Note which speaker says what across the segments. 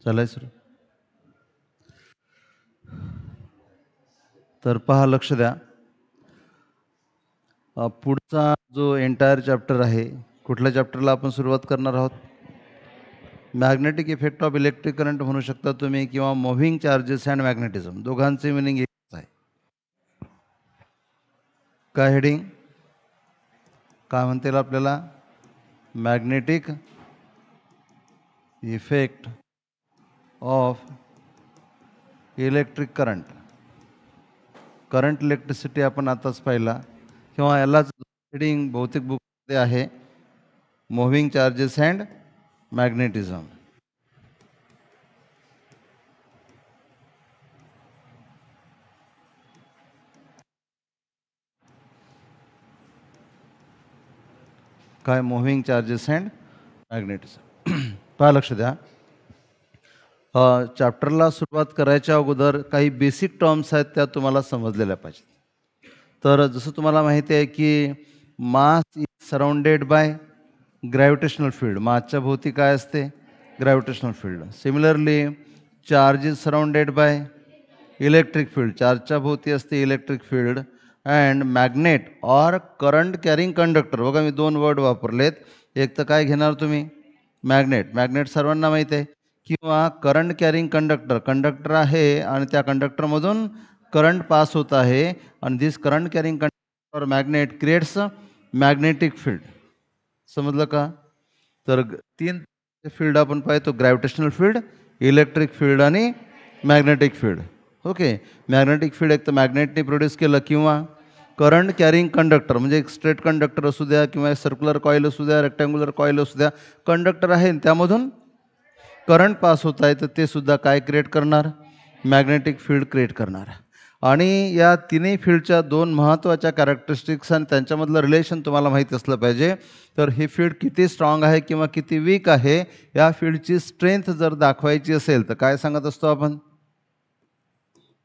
Speaker 1: चालाय सर. तर पहा, लक्ष द्या. पुढचा जो एंटायर चॅप्टर आहे, कुठल्या चॅप्टरला आपण सुरुवात करणार आहोत? Magnetic effect of electric current म्हणू शकता तुम्ही, किंवा मुव्हिंग चार्जेस अँड मॅग्नेटिझम. दोघांचे मिनिंग एकच आहे. काय हेडिंग काय म्हणता येईल आपल्याला? Magnetic effect of electric current. Current electricity आपण आताच पाहिला, किंवा यालाच हेडिंग भौतिक बुकमध्ये आहे, मुव्हिंग चार्जेस अँड मॅग्नेटिझम. काय? Moving charges and magnetism. पहा, लक्ष द्या. चॅप्टरला सुरुवात करायच्या अगोदर काही बेसिक टर्म्स आहेत त्या तुम्हाला समजलेल्या पाहिजेत. तर जसं तुम्हाला माहिती आहे की mass is surrounded by gravitational field. मासच्या भोवती काय असते? Gravitational field. Similarly charge is surrounded by electric field. चार्जच्या भोवती असते electric field. And magnet or current carrying conductor. बघा, मी दोन वर्ड वापरलेत. एक तर काय घेणार तुम्ही? मॅग्नेट. मॅग्नेट सर्वांना माहिती आहे. किंवा करंट कॅरिंग कंडक्टर. कंडक्टर आहे आणि त्या कंडक्टरमधून करंट पास होत आहे, आणि this current carrying conductor magnet creates magnetic field. समजलं का? तर तीन फील्ड आपण पाहतो: ग्रॅव्हिटेशनल फील्ड, इलेक्ट्रिक फील्ड आणि magnetic field. Okay. Magnetic field एक तर मॅग्नेटने प्रोड्यूस केलं, किंवा करंट कॅरिंग कंडक्टर म्हणजे एक स्ट्रेट कंडक्टर असू द्या, किंवा एक सर्क्युलर कॉईल असू द्या, रेक्टँग्युलर कॉईल असू द्या, कंडक्टर आहे त्यामधून करंट पास होत आहे, तर ते सुद्धा काय क्रिएट करणार? मॅग्नेटिक फील्ड क्रिएट करणार. आणि या तिन्ही फील्डच्या दोन महत्त्वाच्या कॅरेक्टरिस्टिक्स आणि त्यांच्यामधलं रिलेशन तुम्हाला माहीत असलं पाहिजे. तर ही फील्ड किती स्ट्रॉंग आहे किंवा किती वीक आहे, या फील्डची स्ट्रेंथ जर दाखवायची असेल तर काय सांगत असतो आपण?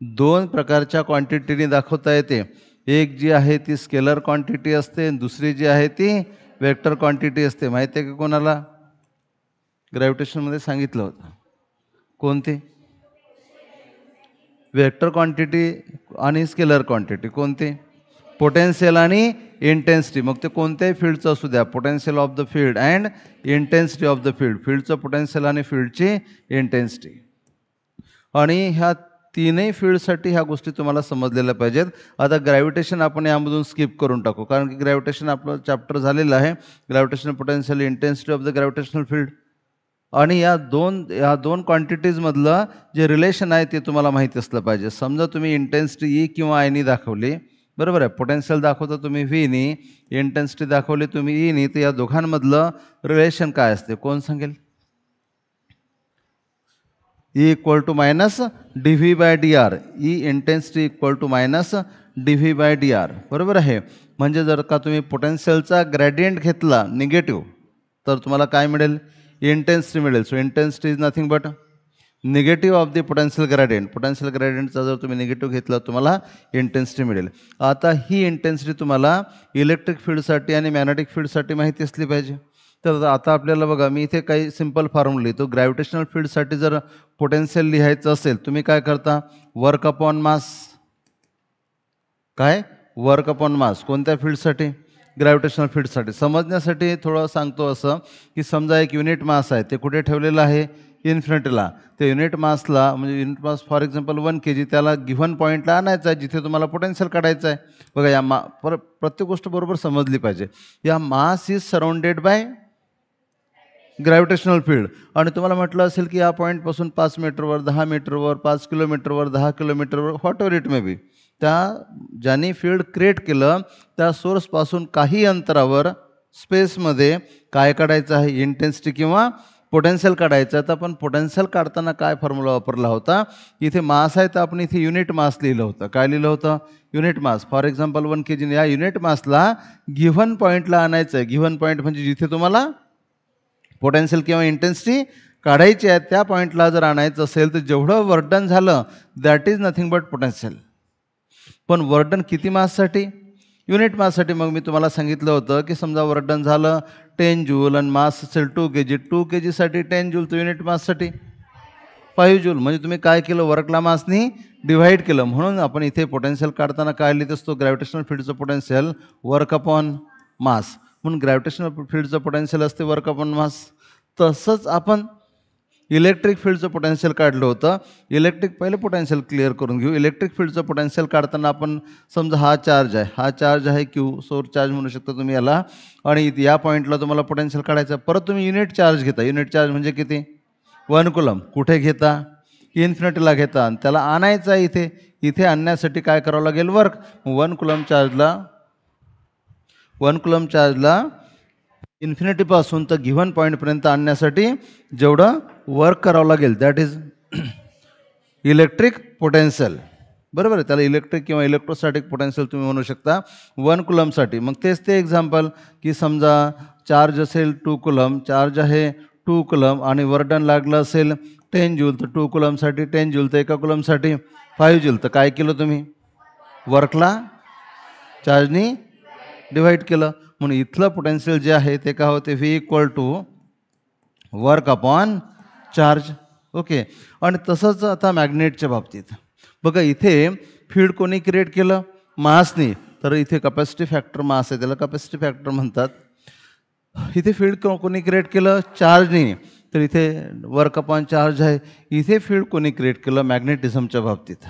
Speaker 1: दोन प्रकारच्या क्वांटिटीने दाखवता येते. एक जी आहे ती स्केलर क्वांटिटी असते, आणि दुसरी जी आहे ती वेक्टर क्वांटिटी असते. माहिती आहे की कोणाला? ग्रॅव्हिटेशनमध्ये सांगितलं होतं. कोणती? वेक्टर क्वांटिटी आणि स्केलर क्वांटिटी. कोणती? पोटेन्शियल आणि इंटेन्सिटी. मग ते कोणत्याही फील्डचं असू द्या, potential of the field and intensity of the field. फील्डचं पोटेन्शियल आणि फील्डची इंटेन्सिटी. आणि ह्या तीनही फील्डसाठी ह्या गोष्टी तुम्हाला समजलेल्या पाहिजेत. आता ग्रॅव्हिटेशन आपण यामधून स्किप करून टाकू, कारण की ग्रॅव्हिटेशन आपलं चॅप्टर झालेलं आहे. Gravitation potential, intensity of the gravitational field. आणि या दोन क्वांटिटीजमधलं जे रिलेशन आहे ते तुम्हाला माहिती असलं पाहिजे. समजा तुम्ही इंटेन्सिटी ई किंवा आयनी दाखवली, बरोबर आहे. पोटेन्शियल दाखवता तुम्ही व्हीनी, इंटेन्सिटी दाखवली तुम्ही ईनी, तर या दोघांमधलं रिलेशन काय असते? कोण सांगेल? E equal to minus D V by D R. E intensity equal to minus D V by D R. बरोबर आहे. म्हणजे जर का तुम्ही पोटेन्शियलचा ग्रॅडियंट घेतला निगेटिव्ह, तर तुम्हाला काय मिळेल? इंटेन्सिटी मिळेल. So intensity is nothing but negative of the potential gradient. Potential ग्रॅडियंटचा जर तुम्ही निगेटिव्ह घेतला, तुम्हाला इंटेन्सिटी मिळेल. आता ही इंटेन्सिटी तुम्हाला इलेक्ट्रिक फील्डसाठी आणि मॅग्नेटिक फील्डसाठी माहिती असली पाहिजे. तर आता आपल्याला बघा, मी इथे काही सिंपल फॉर्म्युला लिहितो. ग्रॅव्हिटेशनल फील्डसाठी जर पोटेन्शियल लिहायचं असेल, तुम्ही काय करता? Work upon mass. काय? Work upon mass. कोणत्या फील्डसाठी? ग्रॅव्हिटेशनल फील्डसाठी. समजण्यासाठी थोडं सांगतो असं, की समजा एक युनिट मास आहे, ते कुठे ठेवलेलं आहे? इन्फिनिटीला. ते युनिट मासला, म्हणजे unit mass for example 1 kg, त्याला गिव्हन पॉईंटला आणायचं आहे जिथे तुम्हाला पोटेन्शियल काढायचं आहे. बघा, या प्रत्येक गोष्ट बरोबर समजली पाहिजे. या मास is surrounded by gravitational field. आणि तुम्हाला म्हटलं असेल की या पॉईंटपासून 5 मीटरवर, 10 मीटरवर, 5 किलोमीटरवर, 10 किलोमीटरवर, what ever it may be, त्या ज्यांनी फील्ड क्रिएट केलं त्या सोर्सपासून काही अंतरावर स्पेसमध्ये काय काढायचं आहे? इंटेन्सिटी किंवा पोटेन्शियल काढायचं. तर आपण पोटेन्शियल काढताना काय फॉर्म्युला वापरला होता? इथे मास आहे तर आपण इथे युनिट मास लिहिलं होतं. काय लिहिलं होतं? Unit mass. For example 1 kg. या युनिट मासला गिव्हन पॉईंटला आणायचं आहे. गिव्हन पॉईंट म्हणजे जिथे तुम्हाला पोटेन्शियल किंवा इंटेन्सिटी काढायची आहे, त्या पॉईंटला जर आणायचं असेल तर जेवढं वर्क डन झालं that is nothing but potential. पण वर्क डन किती माससाठी? युनिट माससाठी. मग मी तुम्हाला सांगितलं होतं की समजा वर्क डन झालं 10 जूल आणि मास असेल 2 kg. 2 kg साठी 10 जूल, तर युनिट माससाठी 5 जूल. म्हणजे तुम्ही काय केलं, वर्कला मासनी डिव्हाइड केलं. म्हणून आपण इथे पोटेन्शियल काढताना काय लिहित असतो, ग्रॅव्हिटेशनल फील्डचं पोटेन्शियल वर्क अपॉन मास. म्हणून ग्रॅव्हिटेशनल फील्डचं पोटेन्शियल असते वर्क अपॉन मास. तसंच आपण इलेक्ट्रिक फील्डचं पोटेन्शियल काढलं होतं. इलेक्ट्रिक पहिले पोटेन्शियल क्लिअर करून घेऊ. इलेक्ट्रिक फील्डचं पोटेन्शियल काढताना आपण समजा हा चार्ज आहे, हा चार्ज आहे क्यू, सोर्स चार्ज म्हणू शकता तुम्ही याला. आणि या पॉईंटला तुम्हाला पोटेन्शियल काढायचं. परत तुम्ही युनिट चार्ज घेता. युनिट चार्ज म्हणजे किती, 1 कुलम. कुठे घेता, इन्फिनिटीला घेता. आणि त्याला आणायचं आहे इथे. इथे आणण्यासाठी काय करावं लागेल, वर्क. 1 कुलम चार्जला इन्फिनिटीपासून तर गिव्हन पॉईंटपर्यंत आणण्यासाठी जेवढं वर्क करावं लागेल दॅट इज इलेक्ट्रिक पोटेन्शियल. बरोबर आहे. त्याला इलेक्ट्रिक किंवा इलेक्ट्रोस्टॅटिक पोटेन्शियल तुम्ही म्हणू शकता 1 कुलमसाठी. मग तेच ते एक्झाम्पल की समजा चार्ज असेल 2 कुलम, चार्ज आहे 2 कुलम आणि वर्डन लागलं असेल 10 जूल, तर 2 कुलमसाठी 10 जूल, तर एका कुलमसाठी 5 जूल. तर काय केलं तुम्ही, वर्कला चार्जनी डिव्हाइड केलं. म्हणून इथलं पोटेन्शियल जे आहे ते काय होते, V equal to work upon charge. Okay. आणि तसंच आता मॅग्नेटच्या बाबतीत बघा, इथे फील्ड कोणी क्रिएट केलं, मासनी. तर इथे कपॅसिटी फॅक्टर मास आहे, त्याला कपॅसिटी फॅक्टर म्हणतात. इथे फील्ड कोणी क्रिएट केलं, चार्जनी. तर इथे वर्क अपॉन चार्ज आहे. इथे फील्ड कोणी क्रिएट केलं, मॅग्नेटिझमच्या बाबतीत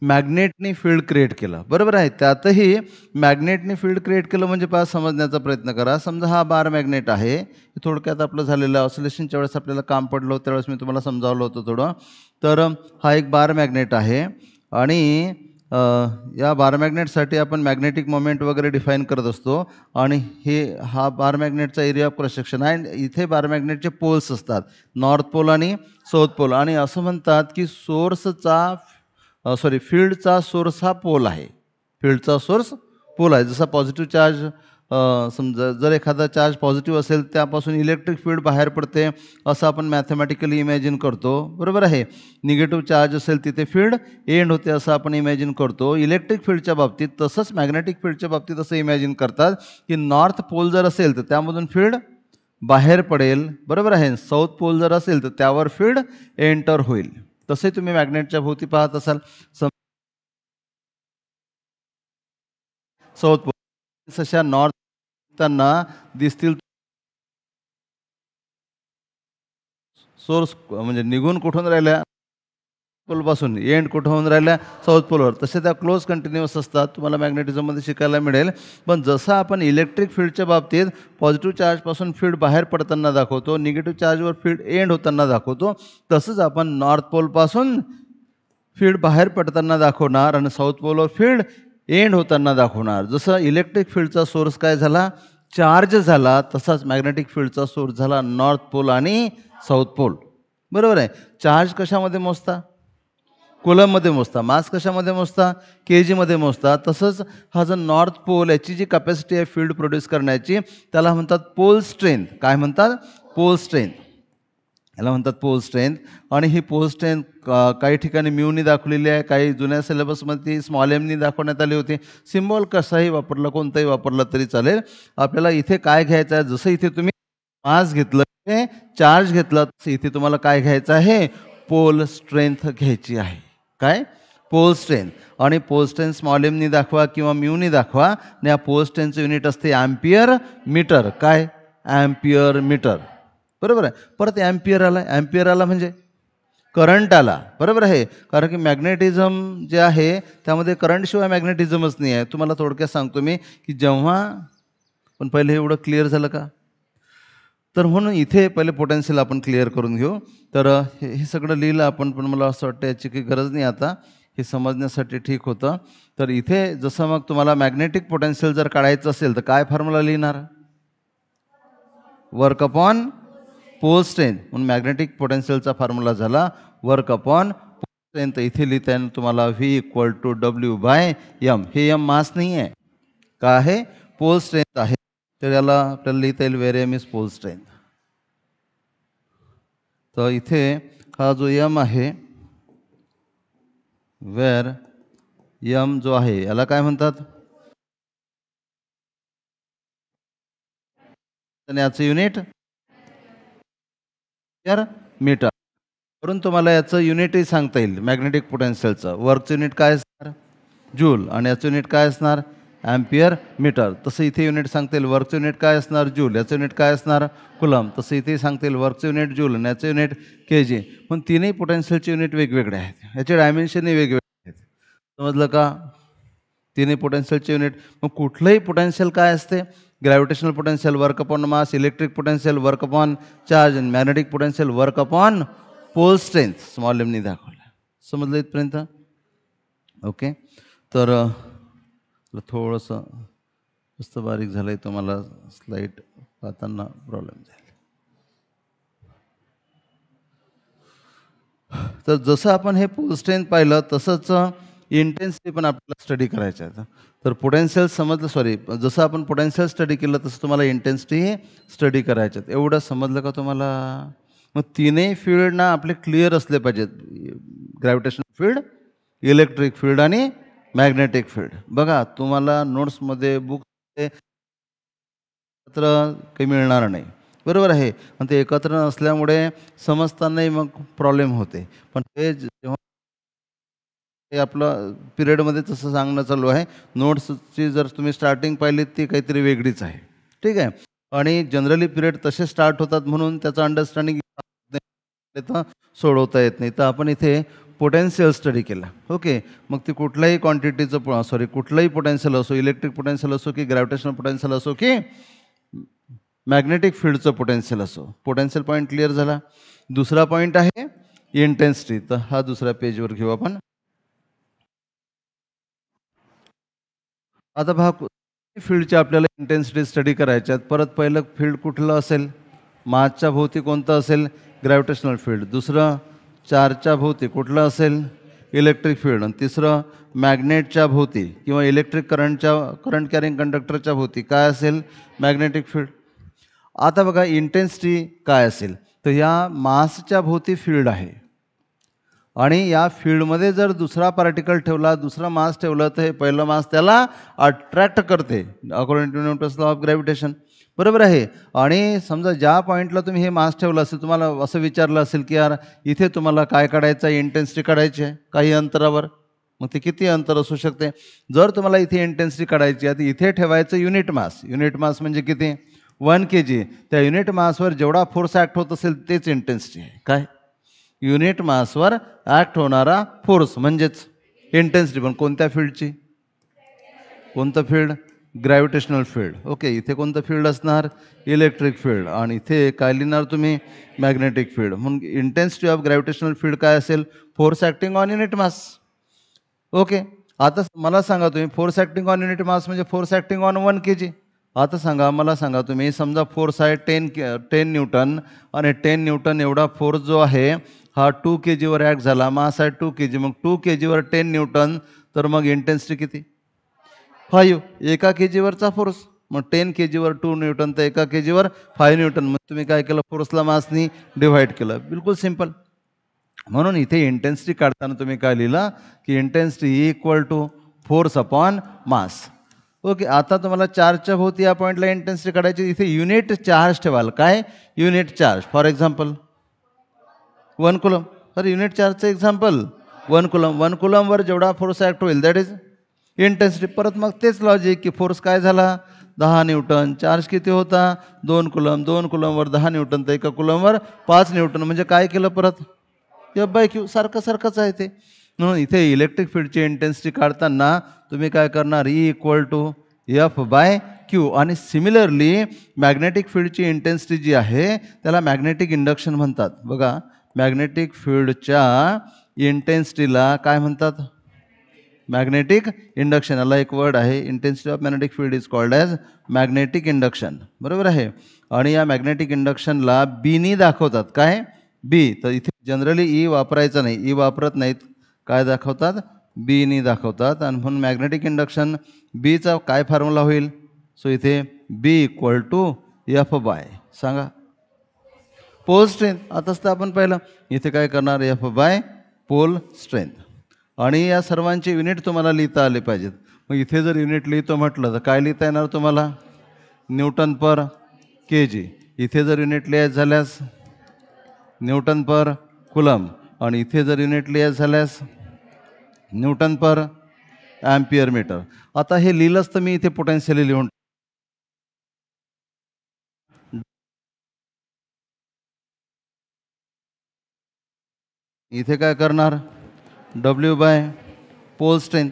Speaker 1: मॅग्नेटनी फील्ड क्रिएट केलं. बरोबर आहे. त्यातही मॅग्नेटनी फील्ड क्रिएट केलं म्हणजे पहा, समजण्याचा प्रयत्न करा. समजा हा बार मॅग्नेट आहे. थोडक्यात आपलं झालेलं ऑसिलेशनच्या वेळेस आपल्याला काम पडलं होतं, त्यावेळेस मी तुम्हाला समजावलं होतं थोडं. तर हा एक बार मॅग्नेट आहे आणि या बार मॅग्नेटसाठी आपण मॅग्नेटिक मोमेंट वगैरे डिफाईन करत असतो. आणि हा बार मॅग्नेटचा एरिया ऑफ क्रॉस सेक्शन आहे. इथे बार मॅग्नेटचे पोल्स असतात, नॉर्थ पोल आणि साऊथ पोल. आणि असं म्हणतात की फील्डचा सोर्स हा पोल आहे. फील्डचा सोर्स पोल आहे. जसा पॉझिटिव्ह चार्ज, समजा जर एखादा चार्ज पॉझिटिव्ह असेल त्यापासून इलेक्ट्रिक फील्ड बाहेर पडते, असं आपण मॅथमॅटिकली इमॅजिन करतो. बरोबर आहे. निगेटिव्ह चार्ज असेल तिथे फील्ड एंड होते, असं आपण इमॅजिन करतो. इलेक्ट्रिक फील्डच्या बाबतीत तसंच मॅग्नेटिक फील्डच्या बाबतीत असं इमॅजिन करतात की नॉर्थ पोल जर असेल तर त्यामधून फील्ड बाहेर पडेल. बरोबर आहे. साऊथ पोल जर असेल तर त्यावर फील्ड एंटर होईल. तसे तुम्ही मॅग्नेटच्या भोवती पाहत असाल. साऊथ पोल अशा नॉर्थ त्यांना दिसतील. सोर्स म्हणजे निघून कुठून राहिल्या, पोलपासून एंड कुठं होऊन राहिल्या, साऊथ पोलवर. तसे त्या क्लोज कंटिन्युअस असतात, तुम्हाला मॅग्नेटिझममध्ये शिकायला मिळेल. पण जसं आपण इलेक्ट्रिक फील्डच्या बाबतीत पॉझिटिव्ह चार्जपासून फील्ड बाहेर पडताना दाखवतो, निगेटिव्ह चार्जवर फील्ड एंड होताना दाखवतो, तसंच आपण नॉर्थ पोलपासून फील्ड बाहेर पडताना दाखवणार आणि साऊथ पोलवर फील्ड एंड होताना दाखवणार. जसं इलेक्ट्रिक फील्डचा सोर्स काय झाला, चार्ज झाला, तसाच मॅग्नेटिक फील्डचा सोर्स झाला नॉर्थ पोल आणि साऊथ पोल. बरोबर आहे. चार्ज कशामध्ये मोजता, कुलममध्ये मोजता. मास कशामध्ये मोजता, के जीमध्ये मोजता. तसंच हा जो नॉर्थ पोल, याची जी कॅपॅसिटी आहे फील्ड प्रोड्यूस करण्याची, त्याला म्हणतात पोल स्ट्रेंथ. काय म्हणतात, पोल स्ट्रेंथ. याला म्हणतात पोल स्ट्रेंथ. आणि ही पोल स्ट्रेंथ काही ठिकाणी म्यूनी दाखवलेली आहे, काही जुन्या सिलेबसमध्ये स्मॉल एमनी दाखवण्यात आली होती. सिम्बॉल कसाही वापरला, कोणताही वापरला तरी चालेल. आपल्याला इथे काय घ्यायचं आहे, जसं इथे तुम्ही मास घेतलं, चार्ज घेतला, तसं इथे तुम्हाला काय घ्यायचं आहे, पोल स्ट्रेंथ घ्यायची आहे. काय, पोल स्ट्रेंथ. आणि पोल स्ट्रेंथ स्मॉल एमनी दाखवा किंवा म्यूनी दाखवा. आणि या पोल स्ट्रेंथचं युनिट असते ॲम्पियर मीटर. काय, ॲम्पियर मीटर. बरोबर आहे. परत ॲम्पियर आला. ॲम्पियर आला म्हणजे करंट आला. बरोबर आहे. कारण की मॅग्नेटिझम जे आहे त्यामध्ये करंटशिवाय मॅग्नेटिझमच नाही आहे. तुम्हाला थोडक्यात सांगतो मी की जेव्हा, पण पहिले एवढं क्लिअर झालं का, तर म्हणून इथे पहिले पोटेन्शियल आपण क्लिअर करून घेऊ. तर हे सगळं लिहिलं आपण, पण मला असं वाटतं याची काही गरज नाही आता, हे समजण्यासाठी ठीक होतं. तर इथे जसं मग तुम्हाला मॅग्नेटिक पोटेन्शियल जर काढायचं असेल तर काय फॉर्म्युला लिहिणार, वर्क अपॉन पोल स्ट्रेंथ. म्हणून मॅग्नेटिक पोटेन्शियलचा फॉर्म्युला झाला वर्क अपॉन पोल स्ट्रेंथ. इथे लिहिता येईल तुम्हाला V equal to W by M. हे एम मास नाही आहे, का आहे, पोल स्ट्रेंथ आहे. तर याला आपल्याला लिहिता येईल वेर एम इज पोल स्ट्रेंथ. तर इथे हा जो एम आहे, वेर एम जो आहे याला काय म्हणतात, आणि याचं युनिट मीटर. वरून तुम्हाला याचं युनिटही सांगता येईल मॅग्नेटिक पोटेन्शियलचं. वर्कचं युनिट काय असणार? जूल. आणि याचं युनिट काय असणार? Ampere metre. तसं इथे युनिट सांगता येईल. वर्कचं युनिट काय असणार? जूल. याचं युनिट काय असणार? कुलम. तसं इथे सांगता येईल. वर्कचं युनिट जूल आणि याचं युनिट के जी. पण तीनही पोटेन्शियलचे युनिट वेगवेगळे आहेत. याचे डायमेन्शनही वेगवेगळे आहेत. समजलं का? तिन्ही पोटेन्शियलचे युनिट. मग कुठलंही पोटेन्शियल काय असते? Gravitational potential work upon mass, electric potential work upon charge आणि magnetic potential work upon pole strength. Small एमनी दाखवलं. समजलं इथपर्यंत? ओके. तर थोडंसं जास्त बारीक झालं आहे, तुम्हाला स्लाईड पाहताना प्रॉब्लेम जाईल. तर जसं आपण हे पोल स्ट्रेंथ पाहिलं तसंच इंटेन्सिटी पण आपल्याला स्टडी करायचं आहे. तर पोटेन्शियल समजलं, जसं आपण पोटेन्शियल स्टडी केलं तसं तुम्हाला इंटेन्सिटी स्टडी करायचं आहे. एवढं समजलं का तुम्हाला? मग तीनही फील्ड ना आपले क्लिअर असले पाहिजेत. ग्रॅव्हिटेशनल फील्ड, इलेक्ट्रिक फील्ड आणि मॅग्नेटिक फील्ड. बघा तुम्हाला नोट्समध्ये बुकमध्ये एकत्र काही मिळणार नाही, बरोबर आहे. आणि ते एकत्र नसल्यामुळे समजतानाही मग प्रॉब्लेम होते. पण ते जेव्हा हे आपलं पिरियडमध्ये तसं सांगणं चालू आहे. नोट्सची जर तुम्ही स्टार्टिंग पाहिली ती काहीतरी वेगळीच आहे, ठीक आहे. आणि जनरली पिरियड तसे स्टार्ट होतात म्हणून त्याचं अंडरस्टँडिंग सोडवता येत नाही. तर आपण इथे पोटेन्शियल स्टडी केला. ओके. मग ती कुठल्याही क्वांटिटीचं कुठलंही पोटेन्शियल असो, इलेक्ट्रिक पोटेन्शियल असो की ग्रॅव्हिटेशनल पोटेन्शियल असो की मॅग्नेटिक फील्डचं पोटेन्शियल असो. पोटेन्शियल पॉईंट क्लिअर झाला. दुसरा पॉईंट आहे इंटेन्सिटी. तर हा दुसऱ्या पेजवर घेऊ आपण. आता पहा, फील्डची आपल्याला इंटेन्सिटी स्टडी करायच्यात. परत पहिलं फील्ड कुठलं असेल? मासच्या भोवती कोणतं असेल? Gravitational field. दुसरं चार्जच्या भोवती कुठलं असेल? Electric field. आणि तिसरं मॅग्नेटच्या भोवती किंवा इलेक्ट्रिक करंट कॅरिंग कंडक्टरच्या भोवती काय असेल? Magnetic field. आता बघा इंटेन्सिटी काय असेल? तर या मासच्या भोवती फील्ड आहे आणि या फील्डमध्ये जर दुसरा पार्टिकल ठेवला, दुसरा मास ठेवलं, तर हे पहिलं मास त्याला अट्रॅक्ट करते according to Newton's law of gravitation, बरोबर आहे. आणि समजा ज्या पॉईंटला तुम्ही हे मास ठेवलं असेल, तुम्हाला असं विचारलं असेल की यार इथे तुम्हाला काय काढायचं आहे? इंटेन्सिटी काढायची आहे काही अंतरावर. मग ते किती अंतर असू शकते? जर तुम्हाला इथे इंटेन्सिटी काढायची आहे तर इथे ठेवायचं युनिट मास. युनिट मास म्हणजे किती? 1 kg. त्या युनिट मासवर जेवढा फोर्स ॲक्ट होत असेल तेच इंटेन्सिटी आहे. काय? युनिट मासवर ॲक्ट होणारा फोर्स म्हणजेच इंटेन्सिटी. पण कोणत्या फील्डची? कोणतं फील्ड? Gravitational field. ओके. इथे कोणतं फील्ड असणार? Electric field. आणि इथे काय लिहिणार तुम्ही? Magnetic field. म्हणून इंटेन्सिटी ऑफ ग्रॅव्हिटेशनल फील्ड काय असेल? Force acting on unit mass. Okay. आता मला सांगा तुम्ही, फोर्स ॲक्टिंग ऑन युनिट मास म्हणजे फोर्स ॲक्टिंग ऑन 1 kg. आता मला सांगा तुम्ही, समजा फोर्स आहे 10 न्यूटन आणि 10 न्यूटन एवढा फोर्स जो आहे हा 2 kg वर ॲक्ट झाला. मास आहे 2 kg. मग 2 kg वर 10 न्यूटन, तर मग इंटेन्सिटी किती? 5. एका kg वरचा फोर्स. मग 10 kg वर 2 न्यूटन, तर एका kg वर 5 न्यूटन. मग तुम्ही काय केलं? फोर्सला मासनी डिव्हाइड केलं. बिलकुल सिम्पल. म्हणून इथे इंटेन्सिटी काढताना तुम्ही काय लिहिलं की intensity equal to force upon mass. Okay. आता तुम्हाला चार्जच्या भोवती या पॉईंटला इंटेन्सिटी काढायची. इथे युनिट चार्ज ठेवाल. काय? Unit charge. For example 1 coulomb. तर युनिट चार्जचं एक्झाम्पल 1 कुलम. 1 कुलमवर जेवढा फोर्स ॲक्ट होईल दॅट इज इंटेन्सिटी. परत मग तेच लॉजिक की फोर्स काय झाला? 10 न्यूटन. चार्ज किती होता? 2 कुलम. 2 कुलमवर 10 न्यूटन, तर एका कुलमवर 5 न्यूटन. म्हणजे काय केलं परत? F/Q. सारखंच आहे ते. म्हणून इथे इलेक्ट्रिक फील्डची इंटेन्सिटी काढताना तुम्ही काय करणार? E equal to F/Q. आणि सिमिलरली मॅग्नेटिक फील्डची इंटेन्सिटी जी आहे त्याला मॅग्नेटिक इंडक्शन म्हणतात. बघा, मॅग्नेटिक फील्डच्या इंटेन्सिटीला काय म्हणतात? Magnetic induction. याला एक वर्ड आहे, intensity of magnetic field is called as magnetic induction, बरोबर आहे. आणि या मॅग्नेटिक इंडक्शनला बीनी दाखवतात. काय? बी. तर इथे जनरली ई वापरायचं नाही. ई वापरत नाहीत. काय दाखवतात? बीनी दाखवतात. आणि म्हणून मॅग्नेटिक इंडक्शन बीचा काय फॉर्म्युला होईल? सो इथे बी इक्वल टू F/. सांगा. Pole strength. आताच तर आपण पाहिलं. इथे काय करणार? F/. Pole strength. आणि या सर्वांचे युनिट तुम्हाला लिहिता आले पाहिजेत. मग इथे जर युनिट लिहितो म्हटलं तर काय लिहिता येणार तुम्हाला? न्यूटन पर kg. इथे जर युनिट लिहायचं झाल्यास न्यूटन पर कुलम आणि इथे जर युनिट लिहायचं झाल्यास न्यूटन पर ॲम्पियर मीटर. आता हे लिहिलंच तर मी इथे पोटेन्शियली लिहून इथे काय करणार W by pole strength.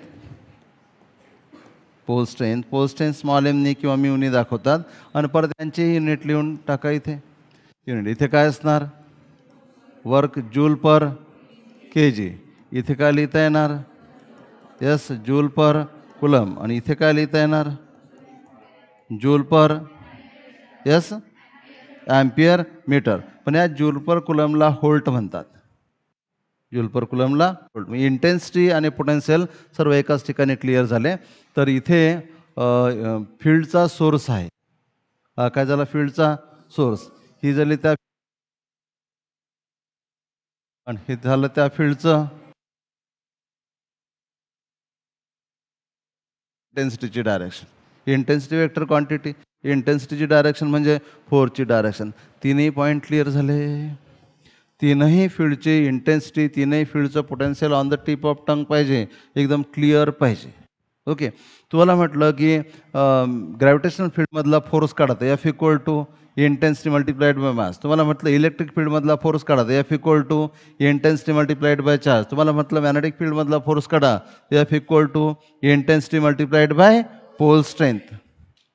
Speaker 1: Pole strength small एमनी किंवा म्यूनी दाखवतात आणि परत त्यांचे युनिट लिहून टाका इथे. युनिट इथे काय असणार वर्क जूल पर के जी. इथे काय लिहिता येणार यस जूल पर कुलम आणि इथे काय लिहिता येणार joule per yes ampere metre. पण या जूल पर कुलमला व्होल्ट म्हणतात. जूल पर कुलमला व्होल्ट. इंटेन्सिटी आणि पोटेन्शियल सर्व एकाच ठिकाणी क्लिअर झाले. तर इथे फील्डचा सोर्स आहे. काय झाला फील्डचा सोर्स. ही झाली त्या आणि हे झालं त्या फील्डचं इंटेन्सिटीची डायरेक्शन. इंटेन्सिटी वेक्टर क्वांटिटी इंटेन्सिटीची डायरेक्शन म्हणजे फोर्सची डायरेक्शन. तीनही पॉईंट क्लिअर झाले. तीनही फील्डची इंटेन्सिटी तीनही फील्डचं potential on the tip of tongue पाहिजे एकदम क्लिअर पाहिजे. ओके. तुम्हाला म्हटलं की ग्रॅव्हिटेशनल फील्डमधला फोर्स काढायचा F equal to intensity multiplied by mass. तुम्हाला म्हटलं इलेक्ट्रिक फील्डमधला फोर्स काढायचा F equal to intensity multiplied by charge. तुम्हाला म्हटलं मॅग्नेटिक फील्डमधला फोर्स काढा F equal to intensity multiplied by pole strength.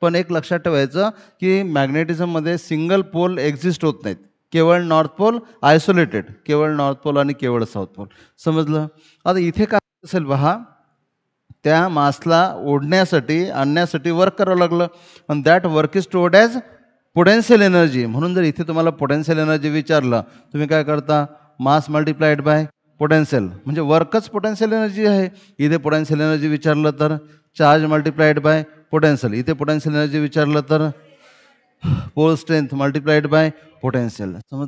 Speaker 1: पण एक लक्षात ठेवायचं की मॅग्नेटिझममध्ये सिंगल पोल एक्झिस्ट होत नाहीत. केवळ नॉर्थ पोल आयसोलेटेड. केवळ नॉर्थ पोल आणि केवळ साऊथ पोल. समजलं. आता इथे काय असेल पहा त्या मासला ओढण्यासाठी आणण्यासाठी वर्क करावं लागलं आणि that work is stored as potential energy. म्हणून जर इथे तुम्हाला पोटेन्शियल एनर्जी विचारलं तुम्ही काय करता मास मल्टिप्लाइड बाय पोटेन्शियल म्हणजे वर्कच पोटेन्शियल एनर्जी आहे. इथे पोटेन्शियल एनर्जी विचारलं तर चार्ज मल्टिप्लाइड बाय पोटेन्शियल. इथे पोटेन्शियल एनर्जी विचारलं तर pole strength multiplied by potential. समज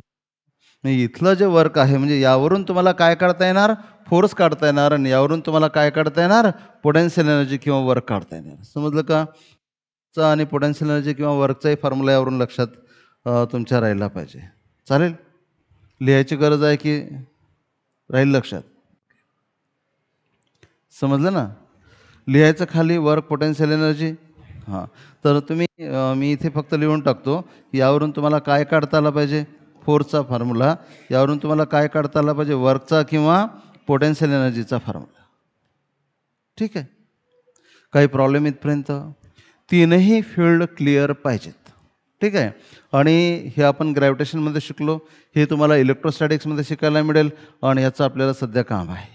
Speaker 1: इथलं जे वर्क आहे म्हणजे यावरून तुम्हाला काय काढता येणार फोर्स काढता येणार आणि यावरून तुम्हाला काय काढता येणार पोटेन्शियल एनर्जी किंवा वर्क काढता येणार. समजलं का. आणि पोटेन्शियल एनर्जी किंवा वर्कचाही फॉर्म्युला यावरून लक्षात तुमच्या राहिला पाहिजे. चालेल. लिहायची गरज आहे की राहील लक्षात. समजलं ना. लिहायचं खाली वर्क पोटेन्शियल एनर्जी. हां तर तुम्ही मी इथे फक्त लिहून टाकतो यावरून तुम्हाला काय काढता आला पाहिजे फोर्सचा फॉर्म्युला. यावरून तुम्हाला काय काढता आला पाहिजे वर्कचा किंवा पोटेन्शियल एनर्जीचा फॉर्म्युला. ठीक आहे. काही प्रॉब्लेम इथपर्यंत. तीनही फील्ड क्लिअर पाहिजेत. ठीक आहे. आणि हे आपण ग्रॅव्हिटेशनमध्ये शिकलो. हे तुम्हाला इलेक्ट्रोस्टॅटिक्समध्ये शिकायला मिळेल आणि याचं आपल्याला सध्या काम आहे.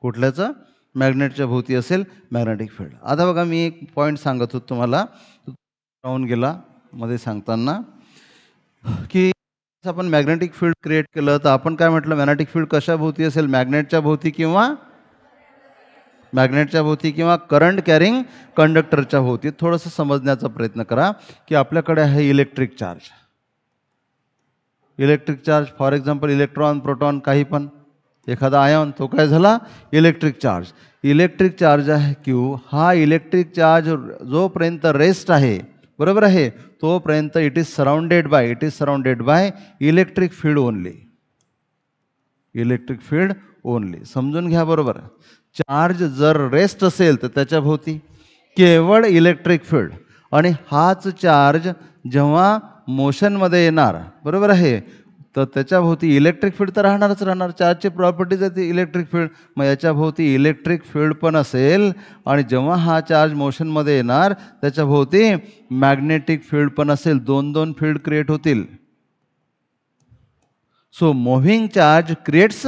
Speaker 1: कुठल्याचं मॅग्नेटच्या भोवती असेल मॅग्नेटिक फील्ड. आता बघा मी एक पॉईंट सांगत होतो तुम्हाला राहून गेला मध्ये सांगताना की आपण मॅग्नेटिक फील्ड क्रिएट केलं तर आपण काय म्हटलं मॅग्नेटिक फील्ड कशा भोवती असेल मॅग्नेटच्या भोवती किंवा करंट कॅरिंग कंडक्टरच्या भोवती. थोडंसं समजण्याचा प्रयत्न करा की आपल्याकडे आहे electric charge for example electron proton काही पण एखादा आयॉन तो काय झाला इलेक्ट्रिक चार्ज आहे क्यू. हा इलेक्ट्रिक चार्ज जोपर्यंत रेस्ट आहे बरोबर आहे तोपर्यंत it is surrounded by electric field only. समजून घ्या बरोबर. चार्ज जर रेस्ट असेल तर त्याच्या भोवती केवळ इलेक्ट्रिक फील्ड आणि हाच चार्ज जेव्हा मोशनमध्ये येणार बरोबर आहे तर त्याच्या भोवती इलेक्ट्रिक फील्ड तर राहणार. चार्जची प्रॉपर्टीज आहे ती इलेक्ट्रिक फील्ड. मग याच्या भोवती इलेक्ट्रिक फील्ड पण असेल आणि जेव्हा हा चार्ज मोशनमध्ये येणार त्याच्या भोवती मॅग्नेटिक फील्ड पण असेल. दोन फील्ड क्रिएट होतील. So moving charge creates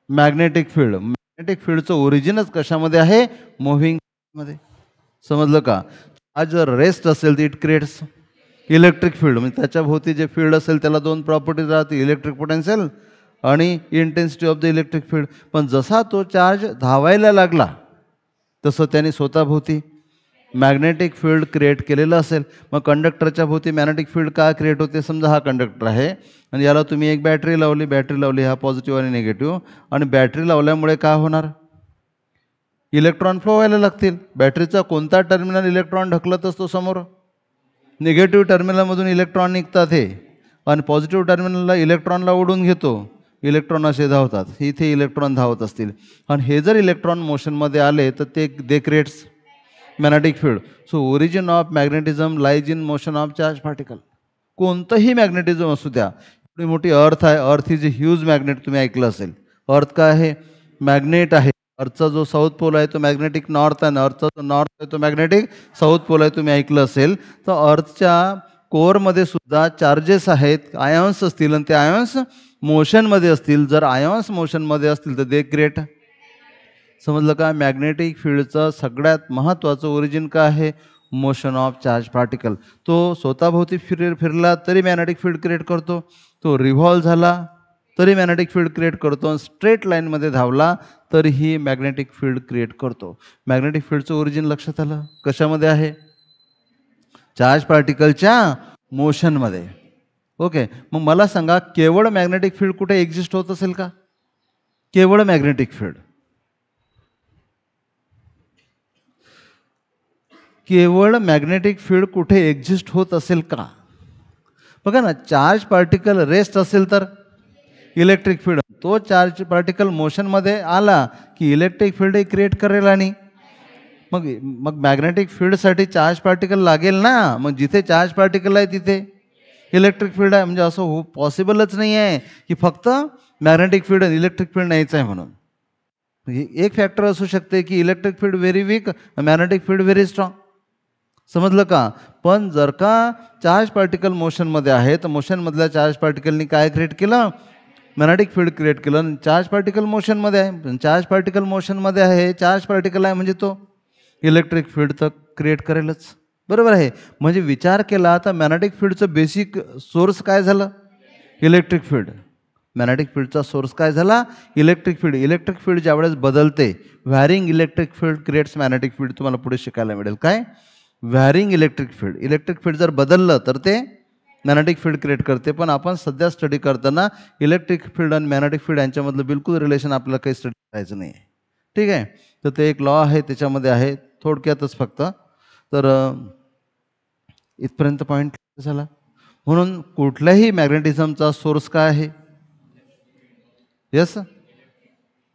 Speaker 1: magnetic field. Magnetic फील्डचं ओरिजिनच कशामध्ये आहे मूव्हिंग मध्ये. समजलं का. चार्ज जर रेस्ट असेल तर इट क्रिएट्स इलेक्ट्रिक फील्ड म्हणजे त्याच्या भोवती जे फील्ड असेल त्याला दोन प्रॉपर्टीज राहतील इलेक्ट्रिक पोटेन्शियल आणि intensity of the electric field. पण जसा तो चार्ज धावायला लागला तसं त्याने स्वतःभोवती मॅग्नेटिक फील्ड क्रिएट केलेलं असेल. मग कंडक्टरच्या भोवती मॅग्नेटिक फील्ड का क्रिएट होते. समजा हा कंडक्टर आहे आणि याला तुम्ही एक बॅटरी लावली हा पॉझिटिव्ह आणि निगेटिव्ह आणि बॅटरी लावल्यामुळे काय होणार इलेक्ट्रॉन फ्लो व्हायला लागतील. बॅटरीचा कोणता टर्मिनल इलेक्ट्रॉन ढकलत असतो समोर निगेटिव्ह टर्मिनलमधून इलेक्ट्रॉन निघतात हे आणि पॉझिटिव्ह टर्मिनलला इलेक्ट्रॉनला ओढून घेतो. इलेक्ट्रॉन असे धावतात, इथे इलेक्ट्रॉन धावत असतील आणि हे जर इलेक्ट्रॉन मोशनमध्ये आले तर ते they creates magnetic field. So origin of magnetism lies in motion of charge particle. कोणतंही मॅग्नेटिझम असू द्या, एवढी मोठी अर्थ आहे, earth is a huge magnet, तुम्ही ऐकलं असेल. अर्थ काय आहे? मॅग्नेट आहे. अर्थचा जो साऊथ पोल आहे तो मॅग्नेटिक नॉर्थ आहे, अर्थचा जो नॉर्थ आहे तो मॅग्नेटिक साऊथ पोल आहे, तुम्ही ऐकलं असेल. तर अर्थच्या कोअरमध्ये सुद्धा चार्जेस आहेत, आयॉन्स असतील आणि ते आयॉन्स मोशनमध्ये असतील. जर आयॉन्स मोशनमध्ये असतील तर दे क्रिएट. समजलं का? मॅग्नेटिक फील्डचं सगळ्यात महत्त्वाचं ओरिजिन काय आहे? Motion of charge particle. तो स्वतःभोवती फिरला तरी मॅग्नेटिक फील्ड क्रिएट करतो, तो रिव्हॉल्व झाला तरी मॅग्नेटिक फील्ड क्रिएट करतो, स्ट्रेट लाईनमध्ये धावला तरीही मॅग्नेटिक फील्ड क्रिएट करतो. मॅग्नेटिक फील्डचं ओरिजिन लक्षात आलं? कशामध्ये आहे? चार्ज पार्टिकलच्या मोशनमध्ये. ओके, मग मला सांगा, केवळ मॅग्नेटिक फील्ड कुठे एक्झिस्ट होत असेल का? केवळ मॅग्नेटिक फील्ड, केवळ मॅग्नेटिक फील्ड कुठे एक्झिस्ट होत असेल का? बघा ना, चार्ज पार्टिकल रेस्ट असेल तर इलेक्ट्रिक फील्ड, तो चार्ज पार्टिकल मोशनमध्ये आला की इलेक्ट्रिक फील्डही क्रिएट करेल. आणि मग मग मॅग्नेटिक फील्डसाठी चार्ज पार्टिकल लागेल ना. मग जिथे चार्ज पार्टिकल आहे तिथे इलेक्ट्रिक फील्ड आहे. म्हणजे असं पॉसिबलच नाही आहे की फक्त मॅग्नेटिक फील्ड इलेक्ट्रिक फील्ड नाहीच आहे म्हणून. एक फॅक्टर असू शकते की electric field very weak, magnetic field very strong. समजलं का? पण जर का चार्ज पार्टिकल मोशनमध्ये आहे तर मोशनमधल्या चार्ज पार्टिकलनी काय क्रिएट केलं? मॅग्नेटिक फील्ड क्रिएट केलं. चार्ज पार्टिकल मोशनमध्ये आहे, चार्ज पार्टिकल मोशनमध्ये आहे, चार्ज पार्टिकल आहे म्हणजे तो इलेक्ट्रिक फील्ड तर क्रिएट करेलच. बरोबर आहे? म्हणजे विचार केला तर मॅग्नेटिक फील्डचं बेसिक सोर्स काय झालं? Electric field. मॅग्नेटिक फील्डचा सोर्स काय झाला? Electric field. इलेक्ट्रिक फील्ड ज्यावेळेस बदलते, varying electric field creates magnetic field. तुम्हाला पुढे शिकायला मिळेल काय? Varying electric field. Electric field जर बदललं तर ते मॅग्नेटिक फील्ड क्रिएट करते. पण आपण सध्या स्टडी करताना इलेक्ट्रिक फील्ड आणि मॅग्नेटिक फील्ड यांच्यामधलं बिलकुल रिलेशन आपल्याला काही स्टडी करायचं नाही आहे. ठीक आहे? तर ते एक लॉ आहे, त्याच्यामध्ये आहे, थोडक्यातच फक्त. तर इथपर्यंत पॉईंट झाला. म्हणून कुठल्याही मॅग्नेटिझमचा सोर्स काय आहे? यस,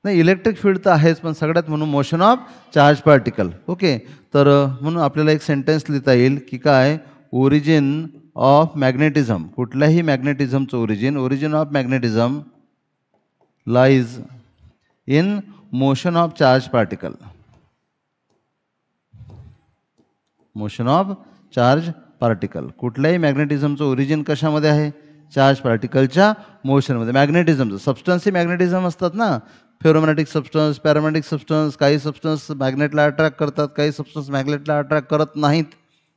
Speaker 1: नाही, इलेक्ट्रिक फील्ड तर आहेच, पण सगळ्यात म्हणून motion of charge particle. Okay, तर म्हणून आपल्याला एक सेंटेन्स लिहिता येईल की काय? ओरिजिन ऑफ मॅग्नेटिझम, कुठल्याही मॅग्नेटिझमचं origin of magnetism lies in motion of charge particle. Motion of charge particle. कुठल्याही मॅग्नेटिझमचं ओरिजिन कशामध्ये आहे? चार्ज पार्टिकलच्या मोशनमध्ये. मॅग्नेटिझमचं सबस्टन्सही मॅग्नेटिझम असतात ना, फेरोमॅग्नेटिक सबस्टन्स, पॅरामॅग्नेटिक सबस्टन्स. काही सबस्टन्स मॅग्नेटला अट्रॅक्ट करतात, काही सबस्टन्स मॅग्नेटला अट्रॅक्ट करत नाहीत.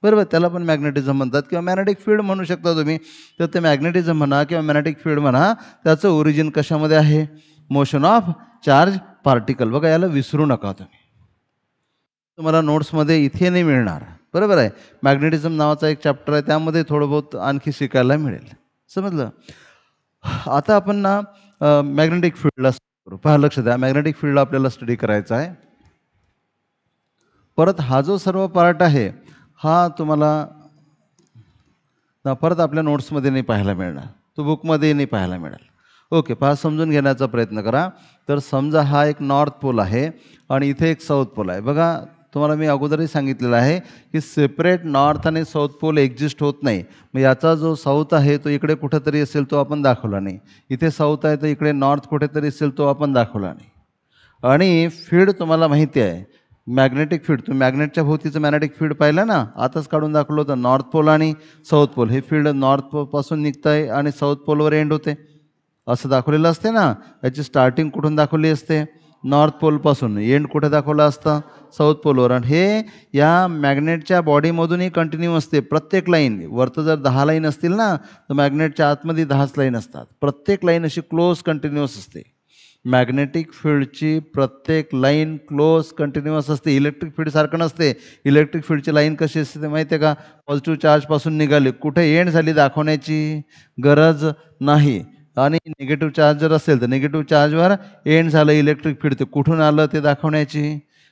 Speaker 1: बरोबर, त्याला पण मॅग्नेटिझम म्हणतात किंवा मॅग्नेटिक फील्ड म्हणू शकता तुम्ही. तर ते मॅग्नेटिझम म्हणा किंवा मॅग्नेटिक फील्ड म्हणा, त्याचं ओरिजिन कशामध्ये आहे? Motion of charge particle. बघा, याला विसरू नका तुम्ही. तुम्हाला नोट्समध्ये इथे नाही मिळणार. बरोबर आहे? मॅग्नेटिझम नावाचा एक चॅप्टर आहे, त्यामध्ये थोडं बहुत आणखी शिकायला मिळेल. समजलं? आता आपण ना मॅग्नेटिक फील्डला करू. पहा, लक्ष द्या, मॅग्नेटिक फील्डला आपल्याला स्टडी करायचा आहे. परत हा जो सर्व पार्ट आहे हा तुम्हाला परत आपल्या नोट्समध्ये नाही पाहायला मिळणार, तो बुकमध्ये नाही पाहायला मिळेल. ओके, पहा, समजून घेण्याचा प्रयत्न करा. तर समजा हा एक नॉर्थ पोल आहे आणि इथे एक साऊथ पोल आहे. बघा, तुम्हाला मी अगोदरही सांगितलेलं आहे की सेपरेट नॉर्थ आणि साऊथ पोल एक्झिस्ट होत नाही. मग याचा जो साऊथ आहे तो इकडे कुठेतरी असेल, तो आपण दाखवला नाही. इथे साऊथ आहे तर इकडे नॉर्थ कुठेतरी असेल, तो आपण दाखवला नाही. आणि फील्ड तुम्हाला माहिती आहे, मॅग्नेटिक फील्ड. तुम्ही मॅग्नेटच्या भोवतीचं मॅग्नेटिक फील्ड पाहिलं ना, आताच काढून दाखवलं होतं. नॉर्थ पोल आणि साऊथ पोल, हे फील्ड नॉर्थ पोलपासून निघतं आहे आणि साऊथ पोलवर एंड होते, असं दाखवलेलं असते ना. याची स्टार्टिंग कुठून दाखवली असते? नॉर्थ पोलपासून. एंड कुठे दाखवलं असतं? साऊथ पोलवर. आणि हे या मॅग्नेटच्या बॉडीमधूनही कंटिन्यू असते. प्रत्येक लाईन, वरतं जर 10 लाईन असतील ना, तर मॅग्नेटच्या आतमध्ये 10च लाईन असतात. प्रत्येक लाईन अशी क्लोज कंटिन्युअस असते. मॅग्नेटिक फील्डची प्रत्येक लाईन क्लोज कंटिन्युअस असते. इलेक्ट्रिक फील्डसारखं नसते. इलेक्ट्रिक फील्डची लाईन कशी असते माहिती आहे का? पॉझिटिव्ह चार्जपासून निघाली, कुठे एंड झाली दाखवण्याची गरज नाही. आणि निगेटिव्ह चार्ज जर असेल तर निगेटिव्ह चार्जवर एंड झालं इलेक्ट्रिक फील्ड, ते कुठून आलं ते दाखवण्याची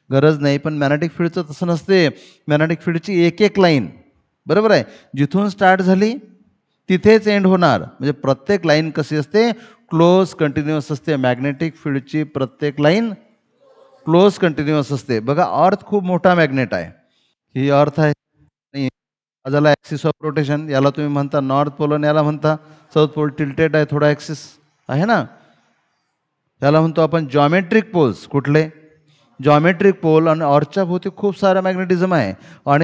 Speaker 1: गरज नाही. पण मॅग्नेटिक फील्डचं तसं नसते. मॅग्नेटिक फील्डची एक एक लाईन, बरोबर आहे, जिथून स्टार्ट झाली तिथेच एंड होणार. म्हणजे प्रत्येक लाईन कशी असते? क्लोज कंटिन्युअस असते. मॅग्नेटिक फील्डची प्रत्येक लाईन क्लोज कंटिन्युअस असते. बघा अर्थ खूप मोठा मॅग्नेट आहे. ही अर्थ आहे आणि हा झाला ॲक्सिस ऑफ रोटेशन. याला तुम्ही म्हणता नॉर्थ पोल आणि याला म्हणता साऊथ पोल. टिल्टेड आहे थोडा ॲक्सिस आहे ना. याला म्हणतो आपण जॉमेट्रिक पोल्स. कुठले? Geometric pole. आणि अर्थच्या भोवती खूप सारा मॅग्नेटिझम आहे आणि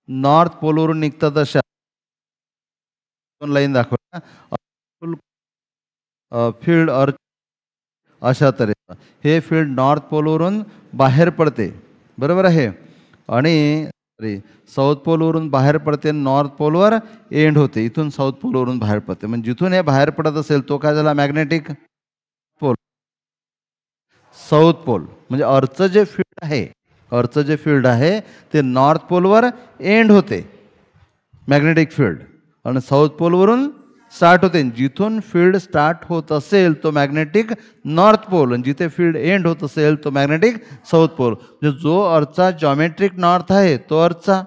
Speaker 1: नॉर्थ पोलवरून निघतात अशा लाईन दाखवल्या फील्ड अर्थ अशा तऱ्हेचं. हे फील्ड नॉर्थ पोलवरून बाहेर पडते, बरोबर आहे, आणि साऊथ पोलवरून बाहेर पडते, नॉर्थ पोलवर एंड होते. इथून साऊथ पोलवरून बाहेर पडते. म्हणजे जिथून हे बाहेर पडत असेल तो काय झाला? Magnetic pole. साऊथ पोल म्हणजे अर्थचं जे फील्ड आहे, अर्थचं जे फील्ड आहे ते नॉर्थ पोलवर एंड होते मॅग्नेटिक फील्ड, आणि साऊथ पोलवरून स्टार्ट होते. जिथून फील्ड स्टार्ट होत असेल तो मॅग्नेटिक नॉर्थ पोल, आणि जिथे फील्ड एंड होत असेल तो मॅग्नेटिक साऊथ पोल. म्हणजे जो अर्थचा जॉमेट्रिक नॉर्थ आहे तो अर्थचा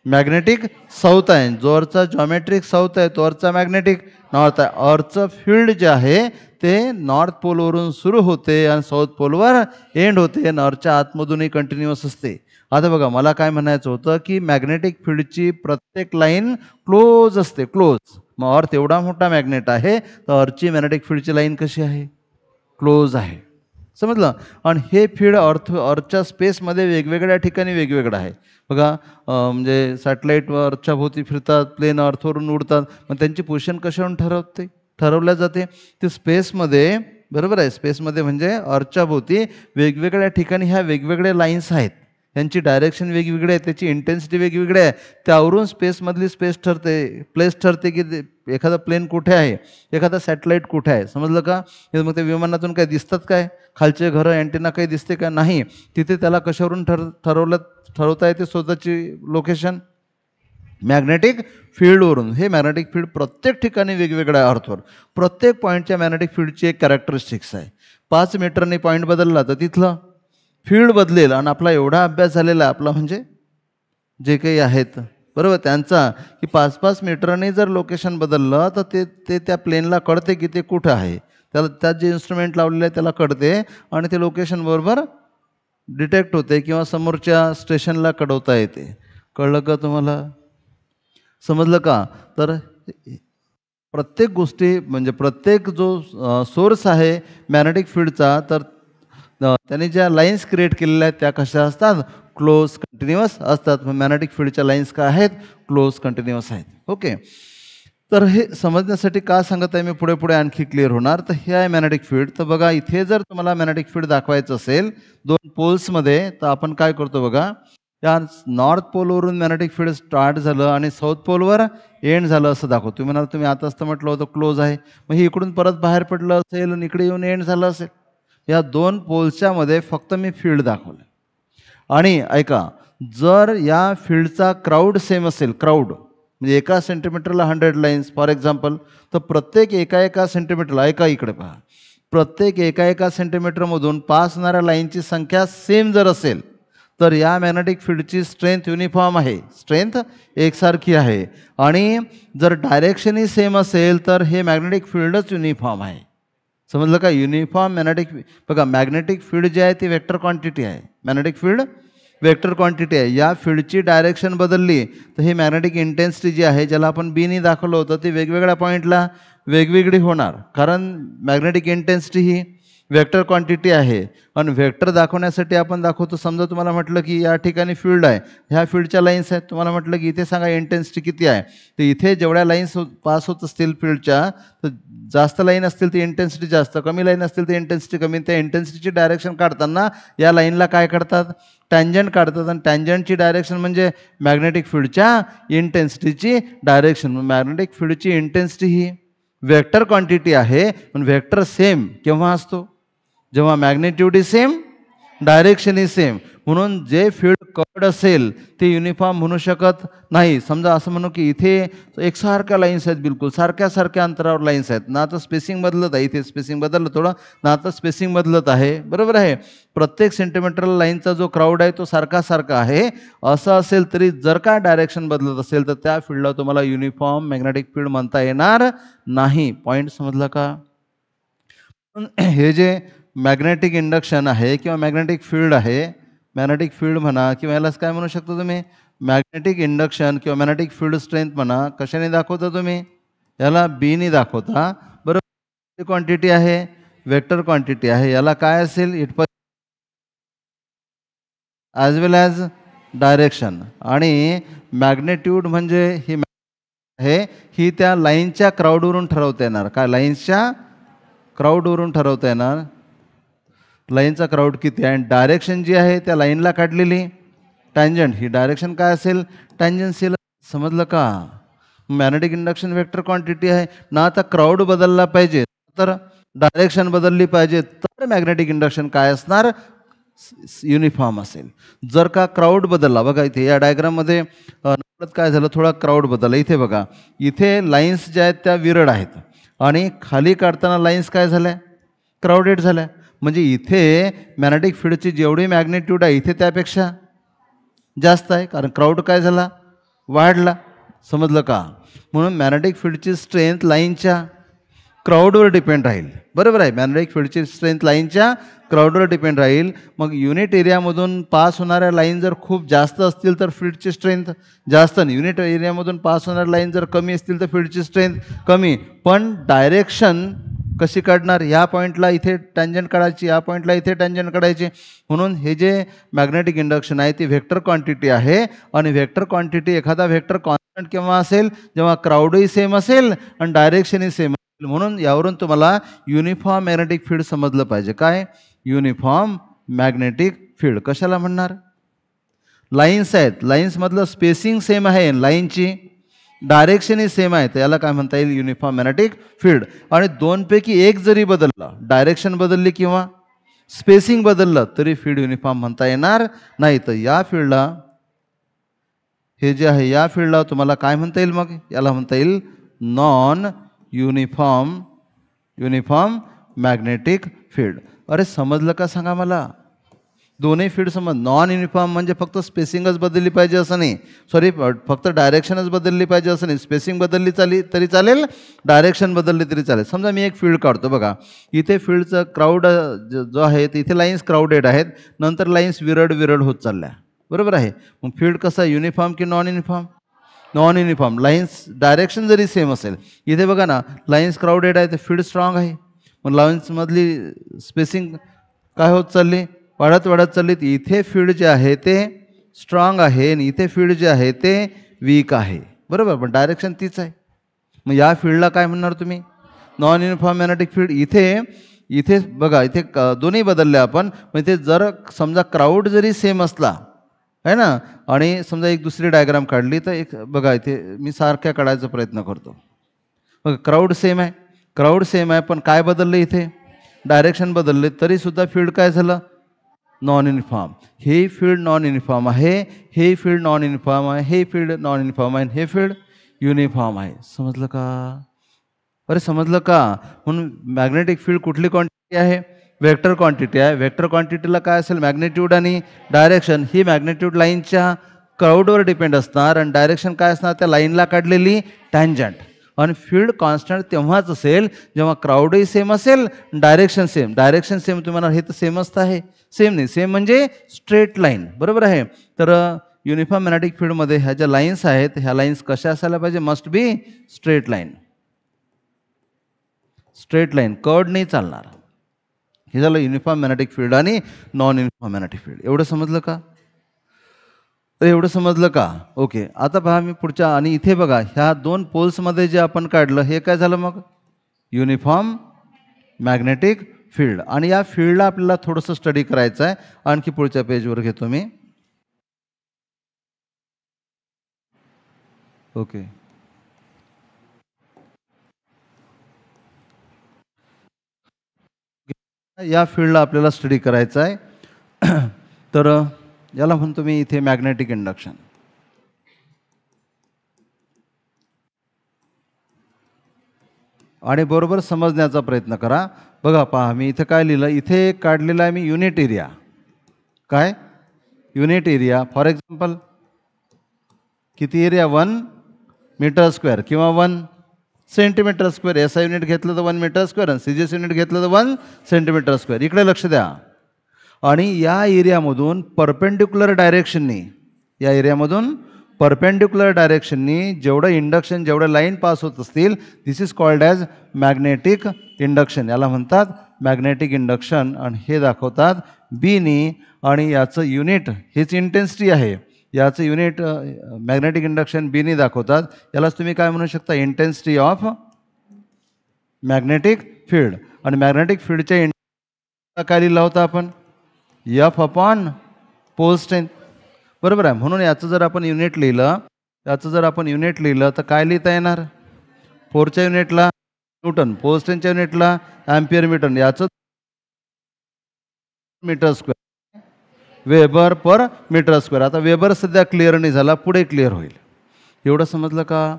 Speaker 1: मॅग्नेटिक साऊथ आहे. जो अर्थचा जॉमेट्रिक साऊथ आहे तो अर्थचा मॅग्नेटिक नॉर्थ आहे. अर्थचं फील्ड जे आहे ते नॉर्थ पोलवरून सुरू होते आणि साऊथ पोलवर एंड होते, आणि अर्थच्या आतमधूनही कंटिन्युअस असते. आता बघा, मला काय म्हणायचं होतं की मॅग्नेटिक फील्डची प्रत्येक लाईन क्लोज असते, क्लोज. मग अर्थ एवढा मोठा मॅग्नेट आहे तर अर्थची मॅग्नेटिक फील्डची लाईन कशी आहे? क्लोज आहे. समजलं? आणि हे फील्ड अर्थच्या स्पेसमध्ये वेगवेगळ्या ठिकाणी वेगवेगळं आहे. बघा, म्हणजे सॅटेलाईट अर्थच्या भोवती फिरतात, प्लेन अर्थवरून उडतात, मग त्यांची पोझिशन कशावरून ठरवल्या जाते? ते स्पेसमध्ये, बरोबर आहे, स्पेसमध्ये म्हणजे अर्थच्या भोवती वेगवेगळ्या ठिकाणी ह्या वेगवेगळ्या लाईन्स आहेत. त्यांची डायरेक्शन वेगवेगळी आहे, त्याची इंटेन्सिटी वेगवेगळी आहे. त्यावरून स्पेसमधली प्लेस ठरते की एखादा प्लेन कुठे आहे, एखादा सॅटेलाईट कुठे आहे. समजलं का? मग ते विमानातून काय दिसतात काय? खालचे घरं, अँटेना काही दिसते का? नाही. तिथे त्याला कशावरून ठरवता येते स्वतःची लोकेशन? मॅग्नेटिक फील्डवरून. हे मॅग्नेटिक फील्ड प्रत्येक ठिकाणी वेगवेगळ्या आहे अर्थवर. प्रत्येक पॉईंटच्या मॅग्नेटिक फील्डची एक कॅरेक्टरिस्टिक्स आहे. 5 मीटरने पॉईंट बदलला तर तिथलं फील्ड बदलेल. आणि आपला एवढा अभ्यास झालेला आहे, आपला म्हणजे जे काही आहेत, बरोबर, त्यांचा, की 5-5 मीटरने जर लोकेशन बदललं तर ते त्या प्लेनला कळते की ते कुठं आहे. त्याला त्यात जे इन्स्ट्रुमेंट लावलेलं आहे त्याला कळते आणि ते लोकेशन बरोबर डिटेक्ट होते किंवा समोरच्या स्टेशनला कळवता येते. कळलं का तुम्हाला? समजलं का? तर प्रत्येक गोष्टी म्हणजे प्रत्येक जो सोर्स आहे मॅग्नेटिक फील्डचा, तर त्याने ज्या लाईन्स क्रिएट केलेल्या आहेत त्या कशा असतात? क्लोज कंटिन्युअस असतात. मॅग्नेटिक फील्डच्या लाईन्स काय आहेत? क्लोज कंटिन्युअस आहेत. ओके. तर हे समजण्यासाठी का सांगत आहे मी, पुढे पुढे आणखी क्लिअर होणार. तर हे आहे मॅग्नेटिक फील्ड. तर बघा, इथे जर तुम्हाला मॅग्नेटिक फील्ड दाखवायचं असेल 2 पोल्समध्ये, तर आपण काय करतो बघा, त्या नॉर्थ पोलवरून मॅग्नेटिक फील्ड स्टार्ट झालं आणि साऊथ पोलवर एंड झालं असं दाखवतो. तुम्ही म्हणाल तुम्ही आताच तर म्हटलं होतं क्लोज आहे, मग हे इकडून परत बाहेर पडलं असेल आणि इकडे येऊन एंड झालं असेल. या 2 पोल्सच्या मध्ये फक्त मी फील्ड दाखवलं. आणि ऐका, जर या फील्डचा क्राऊड सेम असेल, क्राऊड म्हणजे एका सेंटीमीटरला 100 लाईन्स फॉर एक्झाम्पल, तर प्रत्येक एका सेंटीमीटरला, ऐका इकडे पहा, प्रत्येक एका सेंटीमीटरमधून पास होणाऱ्या लाईनची संख्या सेम जर असेल तर या मॅग्नेटिक फील्डची स्ट्रेंथ युनिफॉर्म आहे, स्ट्रेंथ एकसारखी आहे. आणि जर डायरेक्शनही सेम असेल तर हे मॅग्नेटिक फील्डच युनिफॉर्म आहे. समजलं का? युनिफॉर्म मॅग्नेटिक, बघा मॅग्नेटिक फील्ड जे आहे ती वेक्टर क्वांटिटी आहे. मॅग्नेटिक फील्ड वेक्टर क्वांटिटी आहे. या फील्डची डायरेक्शन बदलली तर ही मॅग्नेटिक इंटेन्सिटी जी आहे, ज्याला आपण बीनी दाखवलं होतं, ती वेगवेगळ्या पॉईंटला वेगवेगळी होणार. कारण मॅग्नेटिक इंटेन्सिटी ही वेक्टर क्वांटिटी आहे. आणि वेक्टर दाखवण्यासाठी आपण दाखवतो, समजा तुम्हाला म्हटलं की या ठिकाणी फील्ड आहे, ह्या फील्डच्या लाईन्स आहेत, तुम्हाला म्हटलं की इथे सांगा इंटेन्सिटी किती आहे, तर इथे जेवढ्या लाईन्स पास होत असतील फील्डच्या, तर जास्त लाईन असतील ती इंटेन्सिटी जास्त, कमी लाईन असतील ती इंटेन्सिटी कमी. त्या इंटेन्सिटीची डायरेक्शन काढताना या लाईनला काय काढतात? टँजंट काढतात. आणि टँजंटची डायरेक्शन म्हणजे मॅग्नेटिक फील्डच्या इंटेन्सिटीची डायरेक्शन. मॅग्नेटिक फील्डची इंटेन्सिटी ही वेक्टर क्वांटिटी आहे. पण वेक्टर सेम केव्हा असतो? जेव्हा मॅग्नेट्यूड इज सेम, डायरेक्शनही सेम. म्हणून जे फील्ड कव्हर्ड असेल ते युनिफॉर्म म्हणू शकत नाही. समजा असं म्हणू की इथे एकसारख्या लाईन्स आहेत, बिलकुल सारख्या अंतरावर लाईन्स आहेत, ना आता स्पेसिंग बदलत आहे, इथे स्पेसिंग बदललं थोडं, ना आता स्पेसिंग बदलत आहे, बरोबर आहे. प्रत्येक सेंटीमीटर लाईनचा जो क्राऊड आहे तो सारखा आहे. असं असेल तरी जर का डायरेक्शन बदलत असेल तर त्या फील्डला तुम्हाला युनिफॉर्म मॅग्नेटिक फील्ड म्हणता येणार नाही. पॉईंट समजला का? हे जे मॅग्नेटिक इंडक्शन आहे किंवा मॅग्नेटिक फील्ड आहे, मॅग्नेटिक फील्ड म्हणा किंवा यालाच काय म्हणू शकतो तुम्ही, मॅग्नेटिक इंडक्शन किंवा मॅग्नेटिक फील्ड स्ट्रेंथ म्हणा. कशाने दाखवता तुम्ही? याला बीने दाखवता, बरोबर. क्वांटिटी आहे, वेक्टर क्वांटिटी आहे. याला काय असेल? It as well as direction. आणि मॅग्नेट्यूड म्हणजे ही आहे, ही त्या लाईनच्या क्राऊडवरून ठरवता येणार. काय? लाईन्सच्या क्राऊडवरून ठरवता येणार. लाईनचा क्राऊड किती आहे आणि डायरेक्शन जी आहे त्या लाईनला काढलेली टँजंट, ही डायरेक्शन काय असेल? टँजन्शियल. समजलं का? मॅग्नेटिक इंडक्शन वेक्टर क्वांटिटी आहे ना. आता क्राऊड बदलला पाहिजे तर डायरेक्शन बदलली पाहिजे तर मॅग्नेटिक इंडक्शन काय असणार? युनिफॉर्म असेल. जर का क्राऊड बदलला, बघा इथे या डायग्राममध्ये काय झालं, थोडा क्राऊड बदलला. इथे बघा, इथे लाईन्स ज्या आहेत त्या विरळ आहेत आणि खाली काढताना लाईन्स काय झाल्या? क्राऊडेड झाल्या. म्हणजे इथे मॅग्नेटिक फील्डची जेवढी मॅग्नेट्यूड आहे इथे त्यापेक्षा जास्त आहे, कारण क्राऊड काय झाला? वाढला. समजलं का? म्हणून मॅग्नेटिक फील्डची स्ट्रेंथ लाईनच्या क्राऊडवर डिपेंड राहील, बरोबर आहे. मॅग्नेटिक फील्डची स्ट्रेंथ लाईनच्या क्राऊडवर डिपेंड राहील. मग युनिट एरियामधून पास होणाऱ्या लाईन जर खूप जास्त असतील तर फील्डची स्ट्रेंथ जास्त, आणि युनिट एरियामधून पास होणाऱ्या लाईन जर कमी असतील तर फील्डची स्ट्रेंथ कमी. पण डायरेक्शन कशी काढणार? या पॉईंटला इथे टँजंट काढायची, या पॉईंटला इथे टँजंट काढायची. म्हणून हे जे मॅग्नेटिक इंडक्शन आहे ती व्हेक्टर क्वांटिटी आहे. आणि व्हेक्टर क्वांटिटी, एखादा व्हेक्टर कॉन्स्टंट केव्हा असेल? जेव्हा क्राऊडही सेम असेल आणि डायरेक्शनही सेम. म्हणून यावरून तुम्हाला युनिफॉर्म मॅग्नेटिक फील्ड समजलं पाहिजे. काय? Uniform magnetic field. कशाला म्हणणार? लाईन्स आहेत, लाईन्समधलं स्पेसिंग सेम आहे, लाईनची डायरेक्शनही सेम आहे, तर याला काय म्हणता येईल? Uniform magnetic field. आणि दोनपैकी एक जरी बदललं, डायरेक्शन बदलली किंवा स्पेसिंग बदललं, तरी फील्ड युनिफॉर्म म्हणता येणार नाही. तर या फील्डला, हे जे आहे या फील्डला तुम्हाला काय म्हणता येईल? मग याला म्हणता येईल नॉन युनिफॉर्म मॅग्नेटिक फील्ड. अरे समजलं का सांगा मला? दोन्ही फील्ड समज. नॉन युनिफॉर्म म्हणजे फक्त स्पेसिंगच बदलली पाहिजे असं नाही, सॉरी, फक्त डायरेक्शनच बदलली पाहिजे असं नाही. स्पेसिंग बदलली तरी चालेल, डायरेक्शन बदलली तरी चालेल. समजा मी एक फील्ड काढतो, बघा इथे फील्डचं क्राऊड जो आहे इथे लाईन्स क्राऊडेड आहेत, नंतर लाईन्स विरळ होत चालल्या, बरोबर आहे. मग फील्ड कसं आहे? युनिफॉर्म की non uniform? Non uniform. Lines direction जरी सेम असेल, इथे बघा ना लाईन्स क्राऊडेड आहे तर फील्ड स्ट्रॉंग आहे. मग लाईन्समधली स्पेसिंग काय होत चालली? वाढत चालली. इथे फील्ड जे आहे ते स्ट्रॉंग आहे आणि इथे फील्ड जे आहे ते वीक आहे, बरोबर. पण डायरेक्शन तीच आहे. मग या फील्डला काय म्हणणार तुम्ही? Non uniform magnetic field. इथे बघा, इथे दोन्ही बदलले आपण. म्हणजे जर समजा क्राऊड जरी सेम असला आहे ना, आणि समजा एक दुसरी डायग्राम काढली, तर एक बघा इथे मी सारख्या काढायचा प्रयत्न करतो. बघा क्राऊड सेम आहे, पण काय बदललं? इथे डायरेक्शन बदलले, तरी सुद्धा फील्ड काय झालं? Non uniform. हे फील्ड नॉन युनिफॉर्म आहे, हे फील्ड नॉन युनिफॉर्म आहे, हे फील्ड नॉन युनिफॉर्म आहे, हे फील्ड युनिफॉर्म आहे. समजलं का? अरे समजलं का? म्हणून मॅग्नेटिक फील्ड कुठली क्वांटिटी आहे? वेक्टर क्वांटिटी आहे. वेक्टर क्वांटिटीला काय असेल? मॅग्नेट्यूड आणि डायरेक्शन. ही मॅग्नेट्यूड लाईनच्या क्राऊडवर डिपेंड असणार आणि डायरेक्शन काय असणार? त्या लाईनला काढलेली टँजंट. आणि फील्ड कॉन्स्टंट तेव्हाच असेल जेव्हा क्राऊडही सेम असेल, डायरेक्शन सेम. तुम्हाला हे तर सेम असतं आहे, सेम नाही. सेम म्हणजे स्ट्रेट लाईन, बरोबर आहे. तर युनिफॉर्म मॅग्नेटिक फील्डमध्ये ह्या ज्या लाईन्स आहेत, ह्या लाईन्स कशा असायला पाहिजे? Must be straight line. Curved नाही चालणार. हे झालं युनिफॉर्म मॅग्नेटिक फील्ड आणि नॉन युनिफॉर्म मॅग्नेटिक फील्ड. एवढं समजलं का? तर एवढं समजलं का? ओके. आता पहा मी पुढच्या, आणि इथे बघा ह्या दोन पोल्समध्ये जे आपण काढलं हे काय झालं? मग युनिफॉर्म मॅग्नेटिक फील्ड. आणि या फील्डला आपल्याला थोडंसं स्टडी करायचं आहे. आणखी पुढच्या पेजवर घेतो मी. ओके. या फील्डला आपल्याला स्टडी करायचं आहे. तर याला म्हणतो मी इथे मॅग्नेटिक इंडक्शन. आणि बरोबर समजण्याचा प्रयत्न करा. बघा पहा, मी इथे काय लिहिलं, इथे काढलेलं आहे मी युनिट एरिया. काय युनिट एरिया? फॉर एक्झाम्पल किती एरिया? 1 मीटर स्क्वेअर किंवा 1 centimetre square. S I unit घेतलं तर 1 मीटर स्क्वेअर आणि सी जी एस युनिट घेतलं तर 1 सेंटीमीटर स्क्वेअर. इकडे लक्ष द्या. आणि या एरियामधून परपेंडिक्युलर डायरेक्शननी, या एरियामधून परपेंडिक्युलर डायरेक्शननी जेवढं इंडक्शन, जेवढं लाईन पास होत असतील, this is called as magnetic induction. याला म्हणतात मॅग्नेटिक इंडक्शन. आणि हे दाखवतात बीनी. आणि याचं युनिट, हेच इंटेन्सिटी आहे, याचं युनिट मॅग्नेटिक इंडक्शन बीनी दाखवतात. यालाच तुम्ही काय म्हणू शकता? Intensity of magnetic field. आणि मॅग्नेटिक फील्डच्या काय लिहिला होता आपण? F upon pole strength. बरोबर आहे. म्हणून याचं जर आपण युनिट लिहिलं, तर काय लिहिता येणार? 4च्या युनिटला न्यूटन, पोल स्ट्रेंथच्या युनिटला ॲम्पियर मीटर, याचं metre square, weber per metre square. आता वेबर सध्या क्लिअर नाही झाला, पुढे क्लिअर होईल. एवढं समजलं का?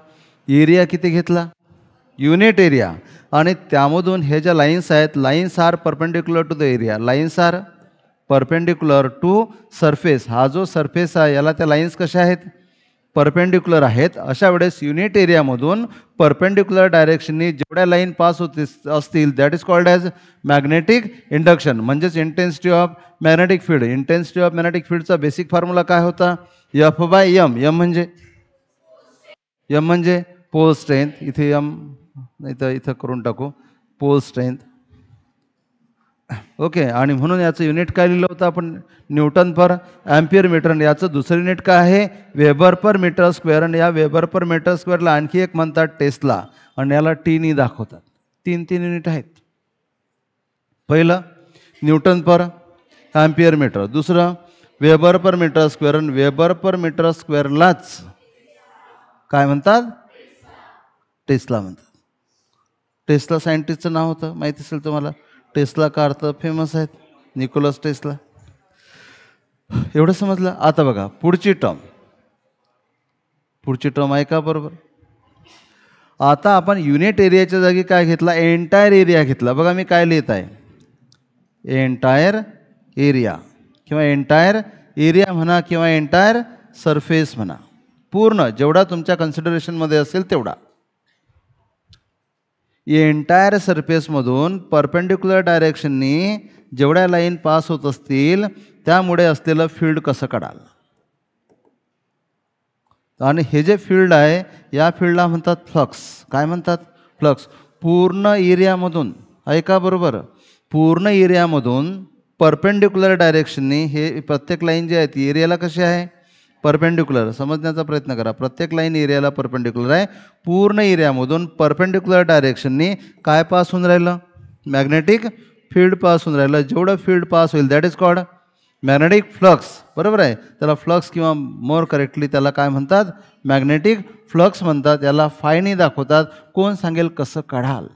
Speaker 1: एरिया किती घेतला? Unit area. आणि त्यामधून हे ज्या लाईन्स आहेत, lines are perpendicular to the area, lines are perpendicular to surface. हा जो सरफेस आहे याला त्या लाईन्स कशा आहेत? परपेंडिक्युलर आहेत. अशा वेळेस युनिट एरियामधून परपेंडिक्युलर डायरेक्शननी जेवढ्या लाईन पास होत असतील, that is called as magnetic induction. म्हणजेच intensity of magnetic field. Intensity of magnetic फील्डचा बेसिक फॉर्म्युला काय होता? F by M. एम म्हणजे पोल स्ट्रेंथ. इथे एम नाही तर इथं करून टाकू, पोल स्ट्रेंथ. ओके. आणि म्हणून याचं युनिट काय लिहिलं होतं आपण? Newton per ampere metre. आणि याचं दुसरं युनिट काय आहे? Weber per metre square. आणि या वेबर पर मीटर स्क्वेअरला आणखी एक म्हणतात टेस्ला. आणि याला टीनी दाखवतात. 3 युनिट आहेत. पहिलं न्यूटन पर ॲम्पियर मीटर, दुसरं वेबर पर मीटर स्क्वेअर. आणि वेबर पर मीटर स्क्वेअरलाच काय म्हणतात? टेस्ला म्हणतात. टेस्ला सायंटिस्टचं नाव होतं, माहिती असेल तुम्हाला. टेस्ला का अर्थ फेमस आहेत, निकोलस टेस्ला. एवढं समजलं. आता बघा पुढची टर्म आहे का? बरोबर. आता आपण युनिट एरियाच्या जागी काय घेतला? एंटायर एरिया घेतला. बघा मी काय लिहित आहे? एंटायर एरिया किंवा एंटायर एरिया म्हणा किंवा एंटायर सरफेस म्हणा. पूर्ण जेवढा तुमच्या कन्सिडरेशनमध्ये असेल तेवढा. एंटायर सरफेसमधून परपेंडिक्युलर डायरेक्शननी जेवढ्या लाईन पास होत असतील त्यामुळे असलेलं फील्ड कसं काढाल? आणि हे जे फील्ड आहे या फील्डला म्हणतात फ्लक्स. काय म्हणतात? फ्लक्स. पूर्ण एरियामधून, ऐका बरोबर, पूर्ण एरियामधून परपेंडिक्युलर डायरेक्शननी हे प्रत्येक लाईन जी आहे ती एरियाला कशी आहे? परपेंडिक्युलर. समजण्याचा प्रयत्न करा. प्रत्येक लाईन एरियाला परपेंडिक्युलर आहे. पूर्ण एरियामधून परपेंडिक्युलर डायरेक्शननी काय पास होऊन राहिलं? मॅग्नेटिक फील्ड पास होऊन राहिलं. जेवढं फील्ड पास होईल that is called magnetic flux. बरोबर आहे. त्याला फ्लक्स किंवा मोर करेक्टली त्याला काय म्हणतात? मॅग्नेटिक फ्लक्स म्हणतात. याला फायनी दाखवतात. कोण सांगेल कसं काढाल?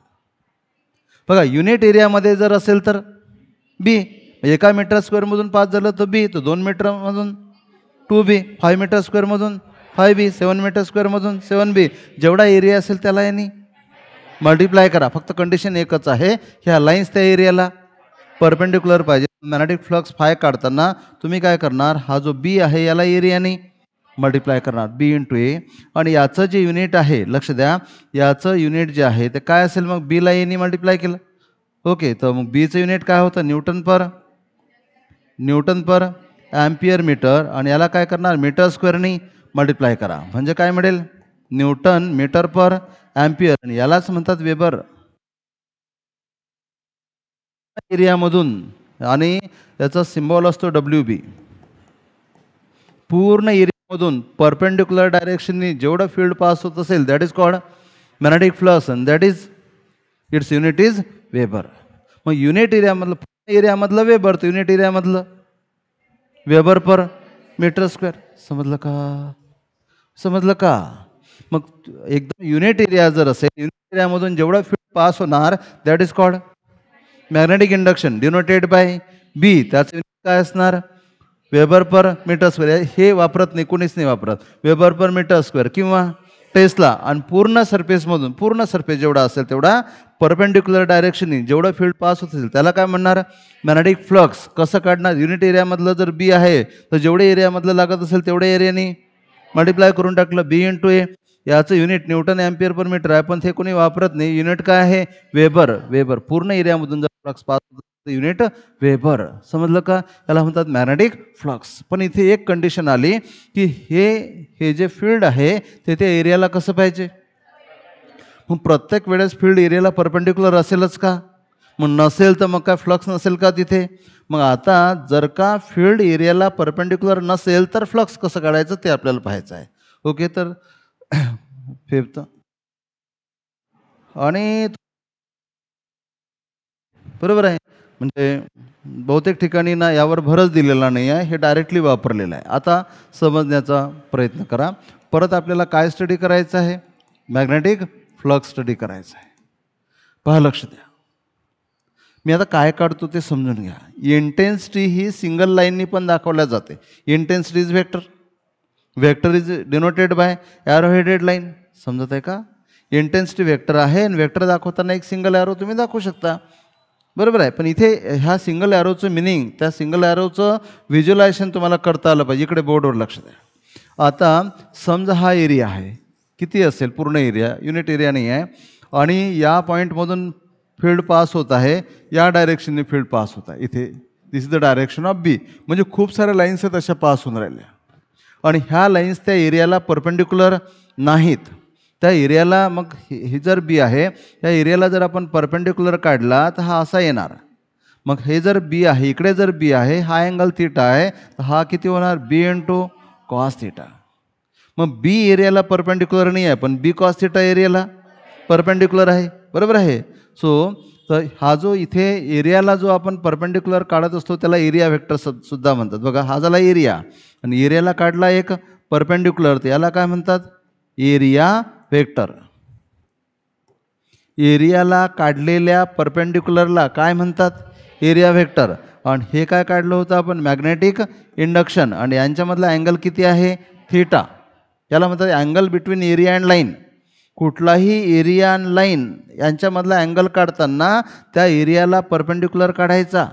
Speaker 1: बघा युनिट एरियामध्ये जर असेल तर बी, 1 मीटर स्क्वेअरमधून पास झालं तर बी, तर 2 मीटरमधून 2b, 5 metre स्क्वेअरमधून 5b, 7 metre स्क्वेअरमधून 7b. जेवढा एरिया असेल त्याला यांनी मल्टिप्लाय करा. फक्त कंडिशन एकच आहे, ह्या लाईन्स त्या एरियाला परपेंडिक्युलर पाहिजे. मॅग्नेटिक फ्लक्स फाय काढताना तुम्ही काय करणार? हा जो बी आहे याला एरियाने मल्टिप्लाय करणार, बी इंटू ए. आणि याचं जे युनिट आहे, लक्ष द्या, याचं युनिट जे आहे ते काय असेल? मग बीला एने मल्टिप्लाय केलं. ओके. तर मग बीचं युनिट काय होतं? Newton per ampere metre. आणि याला काय करणार? मीटर स्क्वेअरनी मल्टिप्लाय करा. म्हणजे काय मिळेल? न्यूटन मीटर पर ॲम्पियर. आणि यालाच म्हणतात वेबर. एरियामधून, आणि याचा सिम्बॉल असतो WB. पूर्ण एरियामधून परपेंडिक्युलर डायरेक्शननी जेवढं फील्ड पास होत असेल that is called magnetic flux. And that is its unit is weber. मग युनिट एरियामधलं, पूर्ण एरियामधलं वेबर, तर युनिट एरियामधलं वेबर पर मीटर स्क्वेअर. समजलं का? मग एकदम युनिट एरिया जर असेल, युनिट एरियामधून जेवढं फील्ड पास होणार that is called magnetic induction, denoted by B त्याचं युनिट काय असणार, वेबर पर मीटर स्क्वेअर. हे वापरत नाही, कोणीच नाही वापरत. वेबर पर मीटर स्क्वेअर किंवा टेस्ला. आणि पूर्ण सरफेसमधून, पूर्ण सरफेस जेवढा असेल तेवढा परपेंडिक्युलर डायरेक्शननी जेवढं फील्ड पास होत असेल त्याला काय म्हणणार, मॅग्नेटिक फ्लक्स. कसं काढणार, युनिट एरियामधलं जर बी आहे तर जेवढे एरियामधलं लागत असेल तेवढ्या एरियानी मल्टिप्लाय करून टाकलं, बी इंटू ए. याचं unit Newton ampere per metre आहे, पण ते कोणी वापरत नाही. युनिट काय आहे, वेबर. वेबर पूर्ण एरियामधून जर फ्लक्स पास होत युनिट वेबर. समजलं का, याला म्हणतात मॅग्नेटिक फ्लक्स. पण इथे एक कंडिशन आली की हे जे फील्ड आहे ते त्या एरियाला कसं पाहिजे. मग प्रत्येक वेळेस फील्ड एरियाला परपेंडिक्युलर असेलच का, मग नसेल तर मग काय फ्लक्स नसेल का तिथे. मग आता जर का फील्ड एरियाला परपेंडिक्युलर नसेल तर फ्लक्स कसं काढायचं ते आपल्याला पाहायचं आहे. ओके, तर फिफ्थ आणि बरोबर आहे. म्हणजे बहुतेक ठिकाणी ना यावर भरच दिलेला नाही आहे, हे डायरेक्टली वापरलेलं आहे. आता समजण्याचा प्रयत्न करा. परत आपल्याला काय स्टडी करायचं आहे, मॅग्नेटिक फ्लक्स स्टडी करायचं आहे. पहा, लक्ष द्या. मी आता काय काढतो ते समजून घ्या. इंटेन्सिटी ही सिंगल लाईननी पण दाखवल्या जाते. Intensity is vector. Vector is denoted by arrow headed line. समजत आहे का. इंटेन्सिटी व्हेक्टर आहे आणि व्हेक्टर दाखवताना एक सिंगल ॲरो तुम्ही दाखवू शकता, बरोबर आहे. पण इथे ह्या सिंगल ॲरोचं मिनिंग, त्या सिंगल ॲरोचं व्हिज्युअलायझेशन तुम्हाला करता आलं पाहिजे. इकडे बोर्डवर लक्ष द्या. आता समजा हा एरिया आहे, किती असेल पूर्ण एरिया, युनिट एरिया नाही आहे, आणि या पॉईंटमधून फील्ड पास होत आहे, या डायरेक्शनने फील्ड पास होत आहे. इथे दिस इज द डायरेक्शन ऑफ बी. म्हणजे खूप साऱ्या लाईन्स आहेत अशा पास होऊन राहिल्या, आणि ह्या लाईन्स त्या एरियाला परपेंडिक्युलर नाहीत. त्या एरियाला मग हे जर बी आहे, त्या एरियाला जर आपण परपेंडिक्युलर काढला तर हा असा येणार. मग हे जर बी आहे, इकडे जर बी आहे, हा अँगल थिटा आहे, तर हा किती होणार, बी इंटू कॉस थिटा. मग बी एरियाला परपेंडिक्युलर नाही आहे, पण बी कॉस थिटा एरियाला परपेंडिक्युलर आहे, बरोबर आहे. सो तर हा जो इथे एरियाला जो आपण परपेंडिक्युलर काढत असतो त्याला एरिया व्हेक्टर सुद्धा म्हणतात. बघा, हा झाला एरिया, आणि एरियाला काढला एक परपेंडिक्युलर, तर याला काय म्हणतात, एरिया व्हेक्टर. एरियाला काढलेल्या परपेंडिक्युलरला काय म्हणतात, एरिया व्हेक्टर. आणि हे काय काढलं होतं आपण, मॅग्नेटिक इंडक्शन, आणि यांच्यामधला अँगल किती आहे, थिटा. याला म्हणतात angle between area and line. कुठलाही एरिया अँड लाईन यांच्यामधला अँगल काढताना त्या एरियाला परपेंडिक्युलर काढायचा,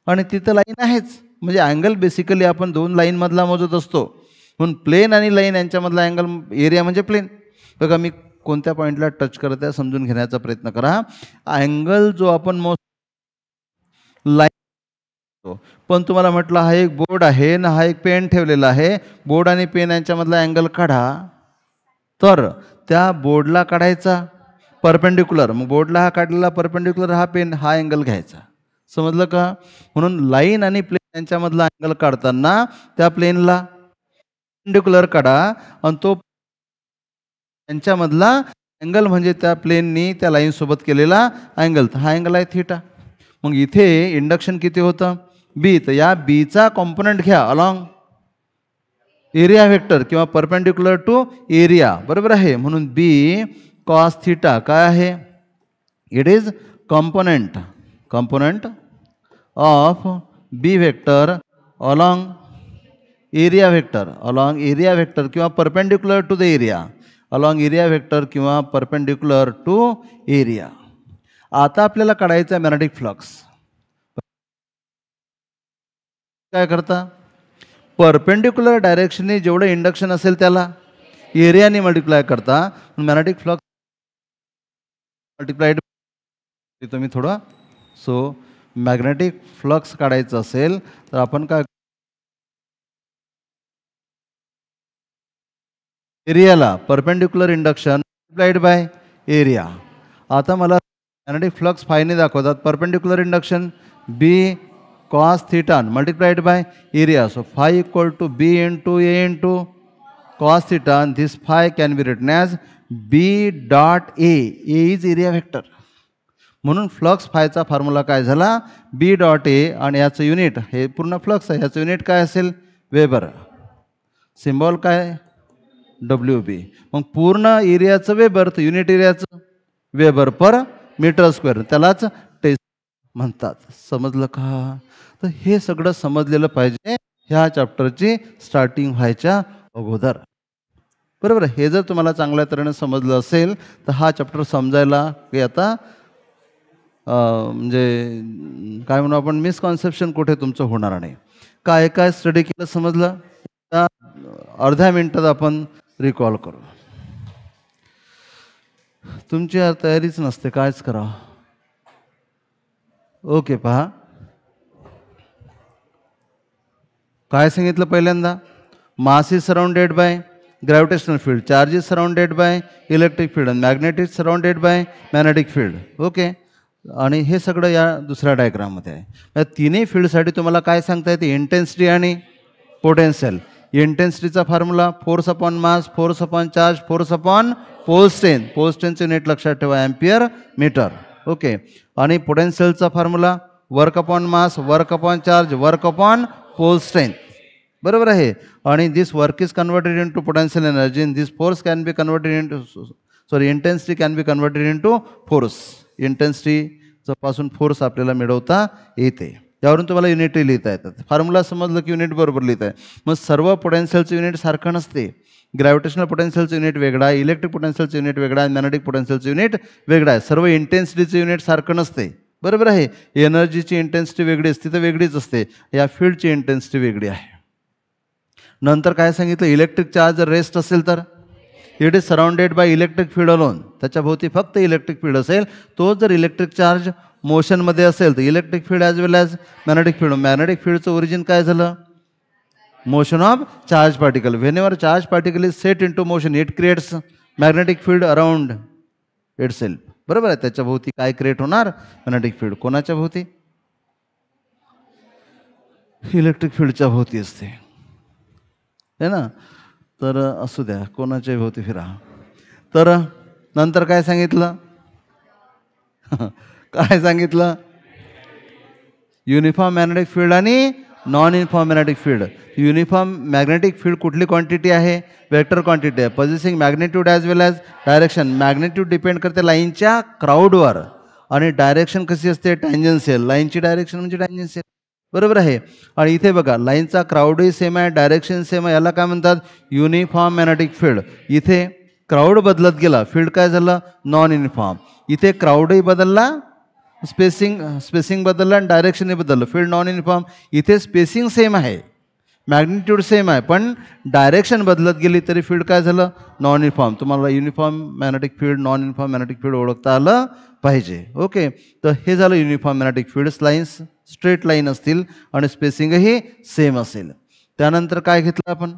Speaker 1: आणि तिथं लाईन आहेच. म्हणजे अँगल बेसिकली आपण दोन लाईनमधला मोजत असतो, म्हणून प्लेन आणि लाईन यांच्यामधला अँगल, एरिया म्हणजे प्लेन. बघा, मी कोणत्या पॉईंटला टच करत आहे समजून घेण्याचा प्रयत्न करा. अँगल जो आपण लाईन, पण तुम्हाला म्हटलं हा एक बोर्ड आहे ना, हा एक पेन ठेवलेला आहे, बोर्ड आणि पेन यांच्यामधला अँगल काढा, तर त्या बोर्डला काढायचा परपेंडिक्युलर. मग बोर्डला हा काढलेला परपेंडिक्युलर, हा पेन, हा अँगल घ्यायचा. समजलं का. म्हणून लाईन आणि प्लेन यांच्यामधला अँगल काढताना त्या प्लेनला परपेंडिक्युलर काढा, आणि तो यांच्यामधला अँगल म्हणजे त्या प्लेननी त्या लाईन सोबत केलेला अँगल, तर हा अँगल आहे थिटा. मग इथे इंडक्शन किती होतं, बी. तर या बीचा कॉम्पोनंट घ्या अलॉंग एरिया व्हेक्टर किंवा परपेंडिक्युलर टू एरिया, बरोबर आहे. म्हणून बी कॉस थिटा काय आहे, it is component of B vector along area vector किंवा perpendicular to the area, along area vector किंवा परपेंडिक्युलर टू एरिया. आता आपल्याला काढायचं आहे मॅग्नेटिक फ्लक्स. काय करता, परपेंडिक्युलर डायरेक्शनने जेवढं इंडक्शन असेल त्याला एरियाने मल्टिप्लाय करता. मॅग्नेटिक फ्लक्स मल्टिप्लाइड तुम्ही थोडं. सो मॅग्नेटिक फ्लक्स काढायचं असेल तर आपण काय, एरियाला perpendicular induction multiplied by area. आता मला मॅग्नेटिक फ्लक्स फायने दाखवतात, perpendicular induction B cos theta multiplied by area. So phi equal to B into A into cos theta, and this phi can be written as B dot A. A is area vector. म्हणून flux फायचा formula काय झाला, बी dot A, आणि याचं unit, हे पूर्ण flux आहे, याचं unit काय असेल, वेबर. सिम्बॉल काय, डब्ल्यू बी. मग पूर्ण एरियाचं वेबर, तर युनिट एरियाचं वेबर पर मीटर स्क्वेअर, त्यालाच टेस्ट. म्हणतात. समजलं का? तर हे सगळं समजलेलं पाहिजे ह्या चॅप्टरची स्टार्टिंग व्हायच्या अगोदर. बरोबर. हे जर तुम्हाला चांगल्या तऱ्हेने समजलं असेल तर हा चॅप्टर समजायला की आता म्हणजे काय म्हणू आपण, मिसकॉन्सेप्शन कुठे तुमचं होणार नाही. काय काय स्टडी केलं समजलं? आता अर्ध्या मिनिटात आपण रिकॉल करू. तुमची तयारीच नसते, कायच करावं. ओके, पहा काय सांगितलं पहिल्यांदा. Mass is surrounded by gravitational field, charge is surrounded by electric field आणि magnet is surrounded by magnetic field. Okay. आणि हे सगळं या दुसऱ्या डायग्राममध्ये आहे. या तिन्ही फील्डसाठी तुम्हाला काय सांगता येते, इंटेन्सिटी आणि पोटेन्शियल. इंटेन्सिटीचा formula force upon mass, force upon charge, force upon pole strain. Pole स्ट्रेनचे युनिट लक्षात ठेवा, एम्पियर मीटर. ओके. आणि पोटेन्शियलचा formula work upon mass, work upon charge, work upon pole strain. बरोबर आहे. आणि this work is converted into potential energy in this force can be converted into intensity can be converted into force. Intensity पासून force आपल्याला मिळवता येते. यावरून तुम्हाला unity लिहिता येतात. फॉर्म्युला समजलं की युनिट बरोबर लिहित आहे. मग सर्व पोटेन्शियलचं युनिट सारखं नसते. ग्रॅव्हिटेशनल पोटेन्शियलचं युनिट वेगळा आहे, इलेक्ट्रिक पोटेन्शियलचं युनिट वेगळा आहे, मॅग्नेटिक पोटेन्शियलचं युनिट वेगळं आहे. सर्व इंटेन्सिटीचं युनिट सारखं नसते. बरोबर आहे. एनर्जीची इंटेन्सिटी वेगळी असते तर वेगळीच असते. या फील्डची इंटेन्सिटी वेगळी आहे. नंतर काय सांगितलं, इलेक्ट्रिक चार्ज जर रेस्ट असेल तर it is surrounded by electric field alone. त्याच्या भोवती फक्त इलेक्ट्रिक फील्ड असेल. तो जर इलेक्ट्रिक चार्ज मोशनमध्ये असेल तर electric field as well as magnetic field. Magnetic फील्डचं ओरिजिन काय झालं, motion of charge particle. Whenever charge particle is set into motion it creates magnetic field around itself. बरोबर आहे. त्याच्या भोवती काय क्रिएट होणार, मॅग्नेटिक फील्ड. कोणाच्या भोवती, इलेक्ट्रिक फील्डच्या भोवती असते है ना. तर असू द्या, कोणाच्या भोवती फिरा. तर नंतर काय सांगितलं काय सांगितलं, युनिफॉर्म मॅग्नेटिक फील्ड आणि non uniform magnetic field. Uniform magnetic field कुठली क्वांटिटी आहे, वेक्टर क्वांटिटी आहे. पॉझिसिंग magnitude as well as direction. Magnitude depend करते लाईनच्या क्राऊडवर आणि डायरेक्शन कशी असते, टँजन्शियल. लाईनची डायरेक्शन म्हणजे टँजन्शियल. बरोबर आहे. आणि इथे बघा, लाईनचा क्राऊडही सेम आहे, डायरेक्शन सेम आहे. याला काय म्हणतात, युनिफॉर्म मॅग्नेटिक फील्ड. इथे क्राऊड बदलत गेला, फील्ड काय झालं, नॉन युनिफॉर्म. इथे क्राऊडही बदलला, स्पेसिंग बदललं आणि डायरेक्शनही बदललं, फील्ड नॉन युनिफॉर्म. इथे स्पेसिंग सेम आहे, मॅग्निट्यूड सेम आहे, पण डायरेक्शन बदलत गेली तरी फील्ड काय झालं, नॉन युनिफॉर्म. तुम्हाला uniform magnetic field, non uniform magnetic field ओळखता आलं पाहिजे. ओके. तर हे झालं uniform magnetic field. Lines straight line असतील आणि स्पेसिंगही सेम असेल. त्यानंतर काय घेतलं आपण,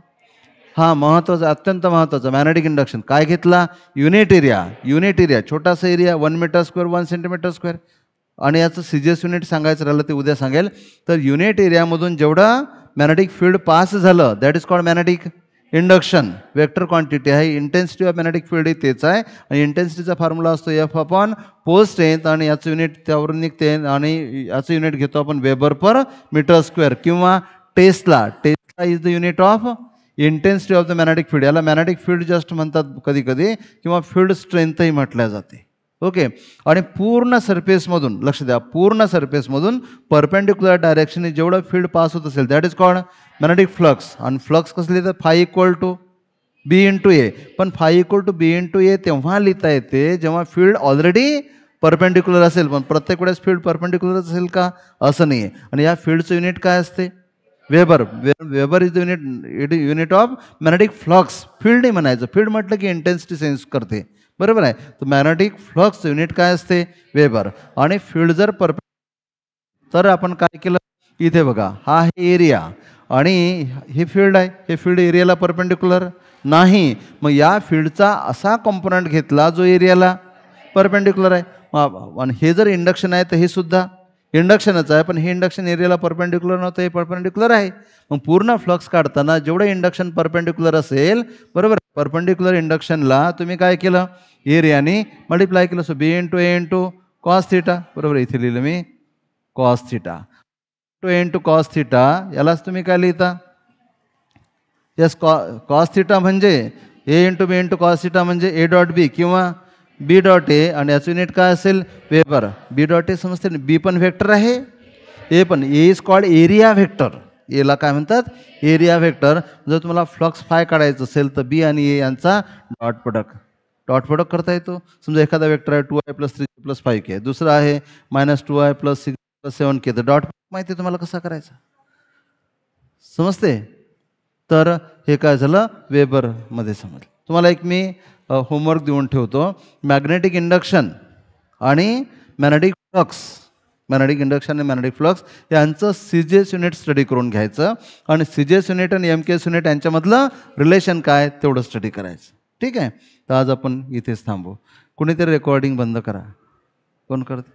Speaker 1: हा महत्त्वाचं, अत्यंत महत्त्वाचं, मॅग्नेटिक इंडक्शन. काय घेतला, युनिट एरिया. युनिट एरिया छोटासा area, 1 metre square, 1 centimetre square. आणि याचं सीजीएस युनिट सांगायचं राहिलं ते उद्या सांगेल. तर युनिट एरियामधून जेवढं मॅग्नेटिक फील्ड पास झालं that is called magnetic induction. Vector quantity आहे. इंटेन्सिटी ऑफ मॅग्नेटिक फील्ड ही तेच आहे. आणि इंटेन्सिटीचा फॉर्म्युला असतो एफ अपॉन पोल स्ट्रेंथ. आणि याचं युनिट त्यावरून निघते. आणि याचं युनिट घेतो आपण वेबर पर मीटर स्क्वेअर किंवा Tesla. Tesla is the unit of intensity of the magnetic field. याला मॅग्नेटिक फील्ड जस्ट म्हणतात कधी कधी, किंवा फील्ड स्ट्रेंथही म्हटल्या जाते. ओके. आणि पूर्ण सरफेसमधून, लक्ष द्या, पूर्ण सरफेसमधून परपेंडिक्युलर डायरेक्शनने जेवढं फील्ड पास होत असेल that is called magnetic flux. आणि फ्लक्स कसं लिहितं, phi equal to B into A. पण phi equal to B into A तेव्हा लिहिता येते जेव्हा फील्ड ऑलरेडी परपेंडिक्युलर असेल. पण प्रत्येक वेळेस फील्ड परपेंडिक्युलर असेल का, असं नाही आहे. आणि या फील्डचं युनिट काय असते, weber. Weber is the unit of magnetic flux. Field नाही म्हणायचं, फील्ड म्हटलं की इंटेन्सिटी सेन्स करते. बरोबर आहे. तर मॅग्नेटिक फ्लक्स युनिट काय असते, वेबर. आणि फील्ड जर तर आपण काय केलं, इथे बघा, हा आहे एरिया आणि हे फील्ड आहे. हे फील्ड एरियाला परपेंडिक्युलर नाही. मग या फील्डचा असा कॉम्पोनंट घेतला जो एरियाला परपेंडिक्युलर आहे. आणि हे जर इंडक्शन आहे तर हे सुद्धा इंडक्शनच आहे, पण हे इंडक्शन एरियाला परपेंडिक्युलर नव्हतं, हे परपेंडिक्युलर आहे. मग पूर्ण फ्लक्स काढताना जेवढं इंडक्शन परपेंडिक्युलर असेल, बरोबर, परपेंडिक्युलर इंडक्शनला तुम्ही काय केलं, एरियाने मल्टिप्लाय केलं. So B into A into cos theta. बरोबर, इथे लिहिलं मी cos theta. To A into cos theta. यालाच तुम्ही काय लिहिता, यस, कॉस थिटा म्हणजे A into B into cos theta म्हणजे ए डॉट बी, किंवा बी डॉट ए आणि याचं युनिट काय असेल वेबर. बी डॉट ए समजते ना, बी पण व्हेक्टर आहे, ए पण. ए इज कॉल्ड एरिया व्हेक्टर. एला काय म्हणतात एरिया व्हेक्टर. जर तुम्हाला फ्लक्स फाय काढायचं असेल तर बी आणि ए यांचा डॉट प्रोडक्ट करता येतो. समजा एखादा वेक्टर आहे 2i + 3j + 5k, दुसरा आहे -2i + 6 + 7k, तर डॉट माहिती आहे तुम्हाला कसा करायचा, समजते. तर हे काय झालं वेबरमध्ये समजलं. तुम्हाला एक मी होमवर्क देऊन ठेवतो. मॅग्नेटिक इंडक्शन आणि मॅग्नेटिक फ्लक्स यांचं सीजेस युनिट स्टडी करून घ्यायचं आणि सीजेस युनिट आणि एमकेएस युनिट यांच्यामधलं रिलेशन काय तेवढं स्टडी करायचं. ठीक आहे. तर आज आपण इथेच थांबू. कुणीतरी रेकॉर्डिंग बंद करा. कोण करते?